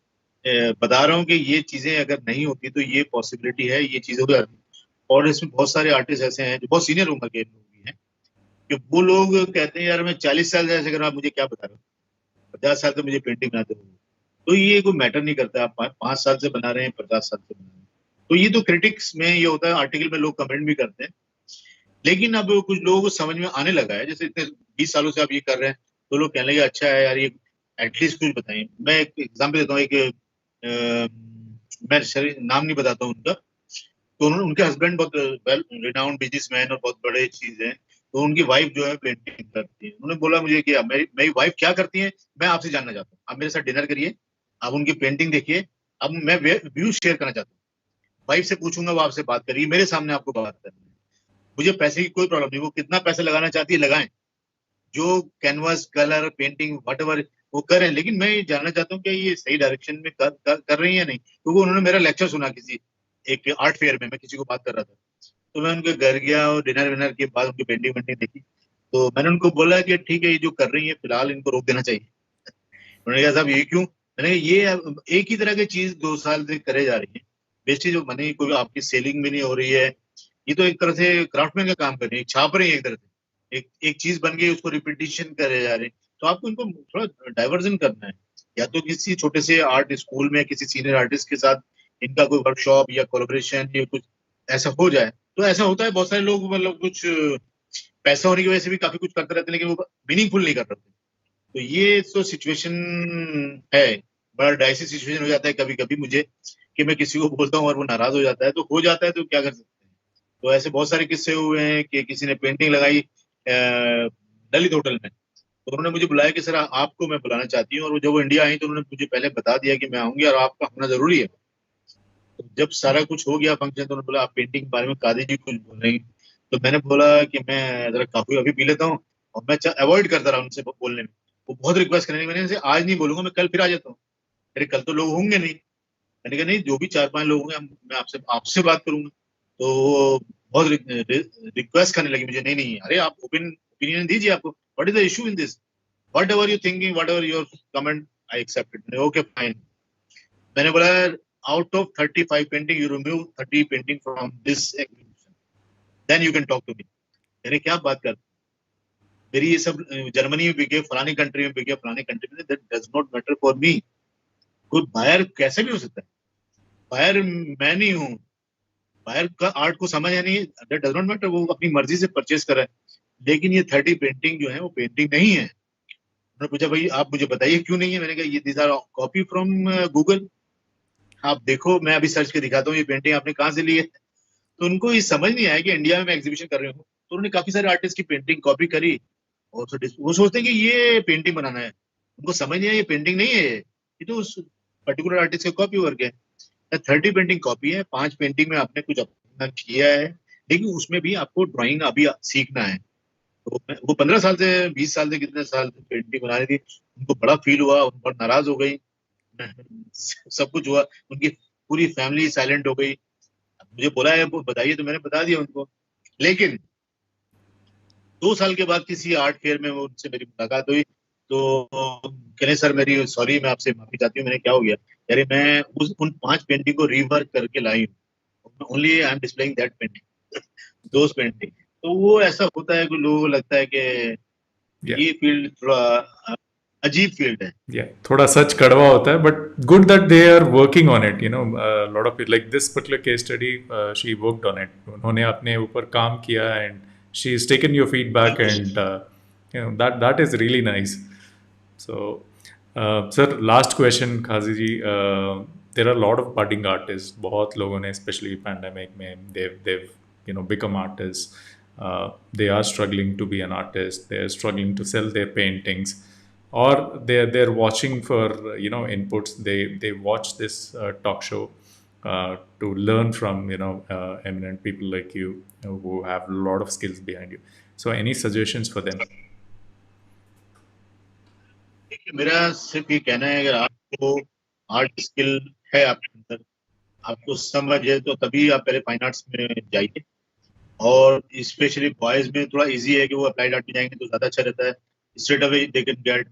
बता रहा हूँ कि ये चीजें अगर नहीं होती तो ये पॉसिबिलिटी है, ये चीजें हो जाती। और इसमें बहुत सारे आर्टिस्ट ऐसे हैं जो बहुत सीनियर उम्र के लोग भी हैं, कि वो लोग कहते हैं यार मैं 40 साल से ऐसे कर रहा हूँ, आप मुझे क्या बता रहे हो, 50 साल से मुझे पेंटिंग बनाते हो। तो ये कोई मैटर नहीं करता, आप 5 साल से बना रहे हैं, 50 साल से बना रहे हैं। तो ये तो क्रिटिक्स में ये होता है, आर्टिकल में लोग कमेंट भी करते हैं। लेकिन अब कुछ लोगों को समझ में आने लगा है, जैसे इतने 20 सालों से आप ये कर रहे हैं, तो लोग कहने लगे अच्छा है यार, ये एटलीस्ट कुछ बताइए। मैं एक एग्जाम्पल देता हूँ, एक मैं नाम नहीं बताता हूँ उनका। तो उन्होंने, उनके हस्बैंड बहुत वेल रिनाउंड बिजनेसमैन और बहुत बड़े चीज है, तो उनकी वाइफ जो है पेंटिंग करती है। उन्होंने बोला मुझे कि मेरी मेरी वाइफ क्या करती है, मैं आपसे जानना चाहता हूँ, आप मेरे साथ डिनर करिए, आप उनकी पेंटिंग देखिए। अब मैं व्यू शेयर करना चाहता हूँ, वाइफ से पूछूंगा, वो आपसे बात करिए, मेरे सामने आपको बात करनी है। मुझे पैसे की कोई प्रॉब्लम नहीं, वो कितना पैसा लगाना चाहती है लगाएं, जो canvas colour painting what ever वो करें, लेकिन मैं ये जानना चाहता हूँ कि ये सही डायरेक्शन में कर रही है या नहीं। क्योंकि उन्होंने मेरा लेक्चर सुना किसी एक आर्ट फेयर में, मैं किसी को बात कर रहा था, तो मैं उनके घर गया और डिनर विनर के बाद उनकी पेंटिंग वेंटिंग देखी। तो मैंने उनको बोला कि ठीक है, ये जो कर रही है फिलहाल इनको रोक देना चाहिए। उन्होंने कहा साहब ये क्यों, मैंने कहा ये एक ही तरह की चीज 2 साल से करे जा रही है, वेस्टेज ऑफ मनी, कोई आपकी सेलिंग भी नहीं हो रही है। ये तो एक तरह से क्राफ्टमैन का काम कर रही है, छाप रही है एक तरह से, एक एक चीज बन गई उसको रिपीटिशन करे जा रहे हैं। तो आपको इनको थोड़ा डाइवर्जन करना है, या तो किसी छोटे से आर्ट स्कूल में किसी सीनियर आर्टिस्ट के साथ इनका कोई वर्कशॉप या कोलैबोरेशन या कुछ ऐसा हो जाए। तो ऐसा होता है, बहुत सारे लोग मतलब कुछ पैसा होने की वजह से भी काफी कुछ करते रहते हैं, लेकिन वो मीनिंगफुल नहीं कर रहे। तो ये तो सिचुएशन है, बड़ा डाइसी सिचुएशन हो जाता है कभी कभी मुझे, कि मैं किसी को बोलता हूँ और वो नाराज हो जाता है, तो हो जाता है, तो क्या कर सकते हैं। तो ऐसे बहुत सारे किस्से हुए हैं कि किसी ने पेंटिंग लगाई दलित होटल में, तो उन्होंने मुझे बुलाया कि सर आपको मैं बुलाना चाहती हूँ, और जब वो इंडिया आई तो उन्होंने मुझे पहले बता दिया कि मैं आऊंगी और आपका होना जरूरी है। तो जब सारा कुछ हो गया फंक्शन, तो उन्होंने बोला आप पेंटिंग के बारे में कादी जी कुछ बोल रही। तो मैंने बोला कि मैं जरा कॉफी अभी पी लेता हूँ, और मैं अवॉइड करता रहा उनसे बोलने में। वो बहुत रिक्वेस्ट करने लगे, मैंने इनसे आज नहीं बोलूंगा, मैं कल फिर आ जाता हूँ। अरे कल तो लोग होंगे नहीं। मैंने कहा नहीं, जो भी 4-5 लोग होंगे मैं आपसे आपसे बात करूंगा। तो वो बहुत रिक्वेस्ट करने लगी मुझे, नहीं नहीं अरे आप ओपिनियन दीजिए, आपको what is the issue in this, whatever you thinking, whatever your comment, I accept it, okay fine. मैंने बोला out of 35 painting you remove 30 painting from this exhibition, then you can talk to me. मैंने क्या बात कर, मेरी ये सब Germany में बिके, फलानी कंट्री में बिके, फलानी कंट्री में, that does not matter for me. कोई बायर कैसे भी हो सकता है, बायर मैं नहीं हूँ, बायर का आर्ट को समझ है नहीं, दैट डज नॉट मैटर, वो अपनी मर्जी से परचेस कर रहा है। लेकिन ये 30 पेंटिंग जो है वो पेंटिंग नहीं है। उन्होंने पूछा भाई आप मुझे बताइए क्यों नहीं है, मैंने कहा ये these are copy from Google, आप देखो मैं अभी सर्च के दिखाता हूँ ये पेंटिंग आपने कहाँ से ली है। तो उनको ये समझ नहीं आया कि इंडिया में मैं एग्जीबिशन कर रही हूँ, तो उन्होंने काफी सारे आर्टिस्ट की पेंटिंग कॉपी करी, और तो वो सोचते हैं कि ये पेंटिंग बनाना है, उनको समझ नहीं आया ये पेंटिंग नहीं है, ये तो उस पर्टिकुलर आर्टिस्ट का कॉपी वर्क है। 30 पेंटिंग कॉपी है, 5 पेंटिंग में आपने कुछ अपना किया है, लेकिन उसमें भी आपको ड्राइंग अभी सीखना है। तो वो 15 साल से 20 साल से कितने साल से पेंटिंग बना रही थी, उनको बड़ा फील हुआ, उन पर नाराज हो गई, सब कुछ हुआ, उनकी पूरी फैमिली साइलेंट हो गई। मुझे बोला है वो बताइए, तो मैंने बता दिया उनको। लेकिन 2 साल के बाद किसी आर्ट फेयर में उनसे मेरी मुलाकात हुई, तो कहने सर मेरी सॉरी, मैं आपसे माफी चाहती हूँ, मैंने क्या हो गया, अरे मैं उन 5 पेंटिंग को रिवर्क करके लाई हूँ, only I am displaying that painting, those painting. तो वो ऐसा होता है कि लोगों को लगता है कि Yeah. ये फील्ड थोड़ा अजीब फील्ड है। Yeah, थोड़ा सच कड़वा होता है, but good that they are working on it. A lot of people like this particular case study. She worked on it. उन्होंने अपने ऊपर काम किया and she's taken your feedback बिल्कुल। and that is really nice. So, sir, last question, Khazi ji. There are a lot of budding artists. बहुत लोगों ने, especially pandemic में, they've become artists. They are struggling to be an artist. They are struggling to sell their paintings, or they're watching for inputs. They watch this talk show to learn from eminent people like you, who have a lot of skills behind you. So, any suggestions for them? देखिए, मेरा सिर्फ ये कहना है, अगर आपको art skill है आपके अंदर, आपको समझ है, तो तभी आप पहले फाइन आर्ट्स में जाइए। और स्पेशली बॉयज में थोड़ा इजी है कि वो अप्लाइड आर्ट में जाएंगे तो ज्यादा अच्छा रहता है, straight away they can get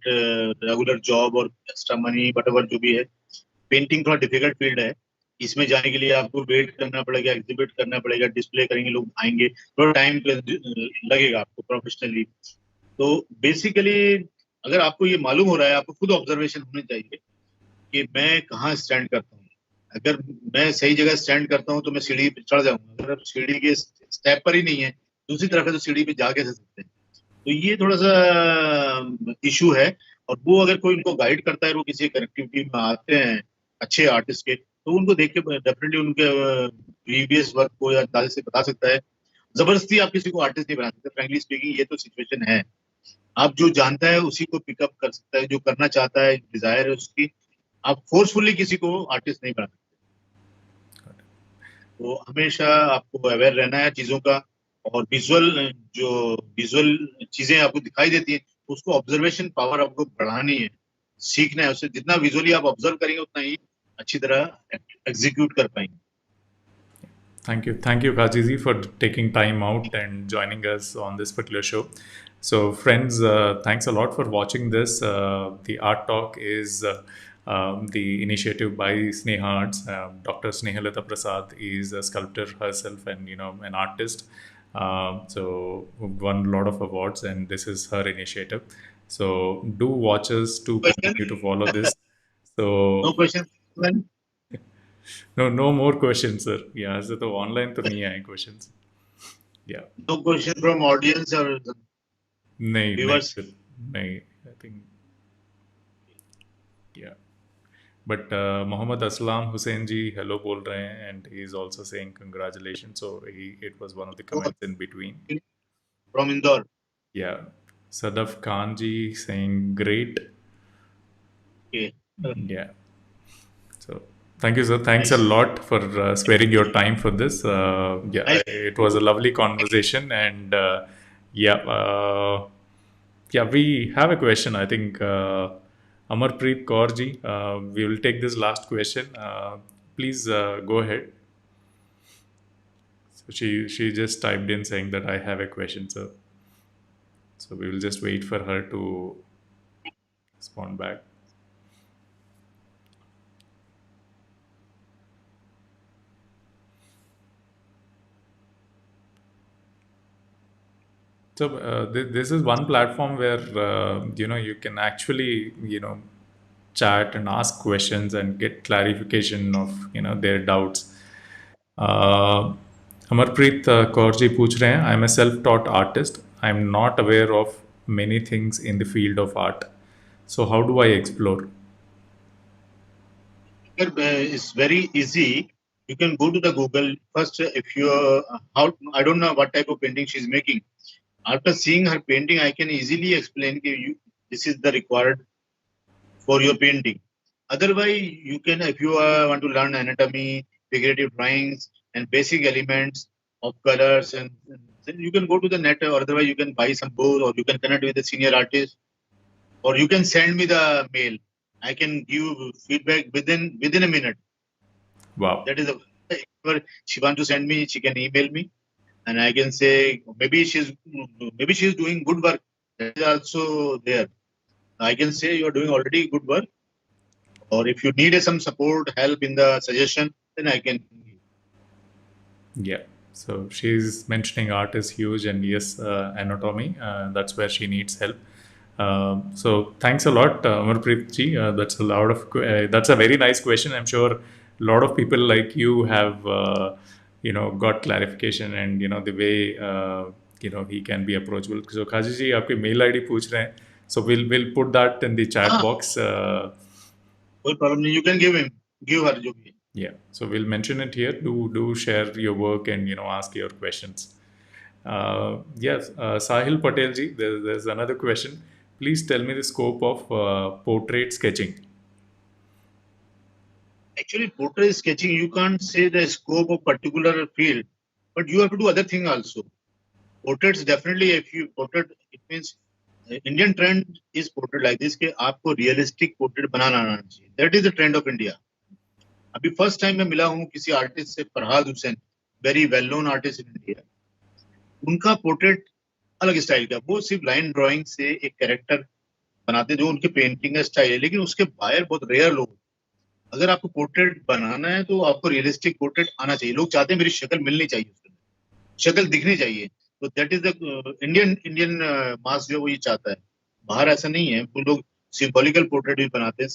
regular job और एक्स्ट्रा मनी वट एवर जो भी है। पेंटिंग थोड़ा डिफिकल्ट फील्ड है, इसमें जाने के लिए आपको वेट करना पड़ेगा, एग्जिबिट करना पड़ेगा, डिस्प्ले करेंगे, लोग आएंगे, थोड़ा टाइम लगेगा आपको प्रोफेशनली। तो बेसिकली अगर आपको ये मालूम हो रहा है, आपको खुद ऑब्जर्वेशन होनी चाहिए कि मैं कहाँ स्टैंड करता हूँ। अगर मैं सही जगह स्टैंड करता हूँ तो मैं सीढ़ी पे चढ़ जाऊंगा, अगर सीढ़ी के स्टेप पर ही नहीं है, दूसरी तरफ है, तो सीढ़ी पे जा कैसे सकते हैं। तो ये थोड़ा सा इशू है। और वो अगर कोई उनको गाइड करता है, वो किसी कनेक्टिविटी में आते हैं अच्छे आर्टिस्ट के, तो उनको देख के डेफिनेटली उनके प्रीवियस वर्क को या अंदाजे से बता सकता है। जबरदस्ती आप किसी को आर्टिस्ट नहीं बना सकते, फ्रेंकली स्पीकिंग, ये तो सिचुएशन है। आप जो जानता है उसी को पिकअप कर सकता है, जो करना चाहता है, डिजायर है उसकी। आप फोर्सफुली किसी को आर्टिस्ट नहीं बना सकते। तो हमेशा आपको अवेयर रहना है चीजों का, और विजुअल चीजें आपको दिखाई देती हैं, उसको ऑब्जर्वेशन पावर आपको बढ़ानी है, सीखना है उससे। जितना विजुअली आप ऑब्जर्व करेंगे उतना ही अच्छी तरह एग्जीक्यूट कर पाएंगे। Thank you, Kajiji, for taking time out and joining us on this particular show. So, friends, thanks a lot for watching this. The Art Talk is the initiative by Sneha Arts. Dr. Snehalata Prasad is a sculptor herself and an artist. So, won a lot of awards, and this is her initiative. So, do watch us to question, continue to follow this. No So, question, no more questions, sir. Yeah, so तो online तो नहीं आए questions. Yeah, no question from audience और नहीं viewers. sir, नहीं. I think yeah. But Mohammad Aslam Hussain ji hello बोल रहे हैं, and he is also saying congratulations. So it was one of the comments in between. From Indore. Yeah, Sadaf Khan ji saying great. Yeah. So thank you, sir. Thanks a nice, lot for sparing your time for this. Yeah, nice. it was a lovely conversation, and yeah, yeah, we have a question. I think Amarpreet Kaur ji, we will take this last question. Please go ahead. So she just typed in saying that I have a question, sir. So we will just wait for her to respond back. So this is one platform where you can actually chat and ask questions and get clarification of their doubts. Uh, Amarpreet Kaur ji पूछ रहे हैं, I am a self-taught artist. I am not aware of many things in the field of art. So how do I explore? It's very easy. You can go to the Google first. If you how I don't know what type of painting she's making. After seeing her painting, I can easily explain this is the required for your painting. Otherwise, you can, if you want to learn anatomy, figurative drawings, and basic elements of colors, and then you can go to the net, or otherwise you can buy some book, or you can connect with a senior artist, or you can send me the mail. I can give feedback within a minute. Wow. That is if she want to send me, she can email me. and I can say maybe she's doing good work. That is also there. I can say you are doing already good work, or if you need some support, help in the suggestion, then I can. Yeah. So she's mentioning art is huge, and yes, anatomy. That's where she needs help. So thanks a lot, Amarpreet ji. That's a very nice question. I'm sure a lot of people like you have got clarification, and the way he can be approachable. So Kaji ji, आपके mail ID पूछ रहे हैं. So we'll put that in the chat हाँ, box. कोई problem नहीं. You can give her जो भी है. Yeah, so we'll mention it here. Do share your work and ask your questions. Yes, Sahil Patel ji, there's another question. Please tell me the scope of portrait sketching. Actually, portrait sketching, you can't say the scope of particular field, but you have to do other thing also. Portraits definitely, if you portrait, it means Indian trend is portrait like this कि आपको realistic portrait बनाना आना चाहिए. That is the trend of India. अभी first time मैं मिला हूँ किसी artist से, Farhad Hussain, very well known artist in India. उनका पोर्ट्रेट अलग स्टाइल का, वो सिर्फ लाइन ड्राइंग से एक कैरेक्टर बनाते जो उनके पेंटिंग का स्टाइल है, लेकिन उसके बाहर बहुत रेयर लोग. अगर आपको पोर्ट्रेट बनाना है तो आपको रियलिस्टिक पोर्ट्रेट आना चाहिए. लोग चाहते हैं मेरी शक्ल मिलनी चाहिए, उसके शक्ल दिखनी चाहिए. तो दैट इज द इंडियन मास जो वो ये चाहता है. बाहर ऐसा नहीं है, वो लोग सिंबॉलिकल पोर्ट्रेट भी बनाते हैं.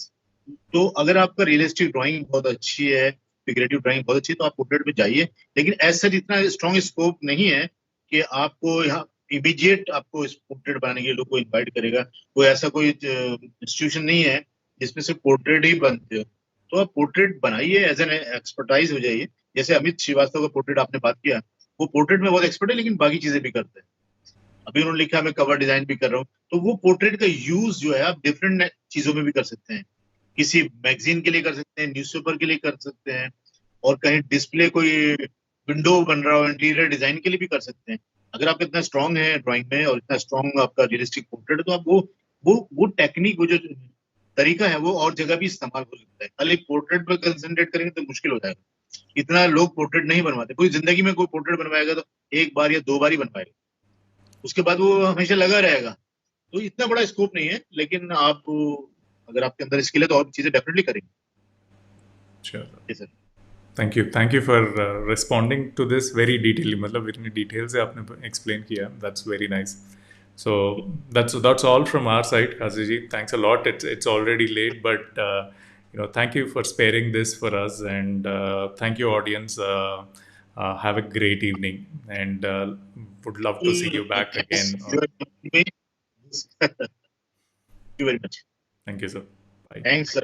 तो अगर आपका रियलिस्टिक ड्राइंग बहुत अच्छी है, फिगरेटिव ड्राइंग बहुत अच्छी है, तो आप पोर्ट्रेट में जाइए. लेकिन ऐसा इतना स्ट्रॉन्ग स्कोप नहीं है कि आपको यहाँ इमीडिएट आपको इस पोर्ट्रेट बनाने के लिए लोग को इन्वाइट करेगा. कोई ऐसा कोई इंस्टीट्यूशन नहीं है जिसमें से पोर्ट्रेट ही बनते हो. तो आप पोर्ट्रेट बनाइए, एज एन एक्सपर्टाइज हो जाइए. जैसे अमित श्रीवास्तव का पोर्ट्रेट आपने बात किया, वो पोर्ट्रेट में बहुत एक्सपर्ट है, लेकिन बाकी चीजें भी करते हैं. अभी उन्होंने लिखा मैं कवर डिजाइन भी कर रहा हूँ. तो वो पोर्ट्रेट का यूज जो है आप डिफरेंट चीजों में भी कर सकते हैं. किसी मैगजीन के लिए कर सकते हैं, न्यूज़पेपर के लिए कर सकते हैं, और कहीं डिस्प्ले कोई विंडो बन रहा हो इंटीरियर डिजाइन के लिए भी कर सकते हैं. अगर आप इतना स्ट्रांग है ड्राइंग में और इतना स्ट्रांग आपका रियलिस्टिक पोर्ट्रेट है, तो आप वो टेक्निक, वो जो तरीका है, वो और जगह भी इस्तेमाल हो सकता है. खाली पोर्ट्रेट पर कंसंट्रेट करेंगे तो मुश्किल हो जाएगा. इतना लोग पोर्ट्रेट नहीं बनवाते. कोई जिंदगी में कोई पोर्ट्रेट बनवाएगा तो एक बार या 2 बार ही बनवाएगा, उसके बाद वो हमेशा लगा रहेगा. तो इतना बड़ा स्कोप नहीं है, लेकिन आप अगर आपके अंदर स्किल है तो और चीजें डेफिनेटली करेंगे. Sure. जी sir. Thank you for responding to this very detailedly. मतलब इतनी डिटेल से आपने explain किया. That's very nice. So that's all from our side, Kazi ji. Thanks a lot. It's already late, but thank you for sparing this for us, and thank you, audience. Have a great evening, and would love to see you back again. Thank you very much. Thank you, sir. Bye. Thanks, sir.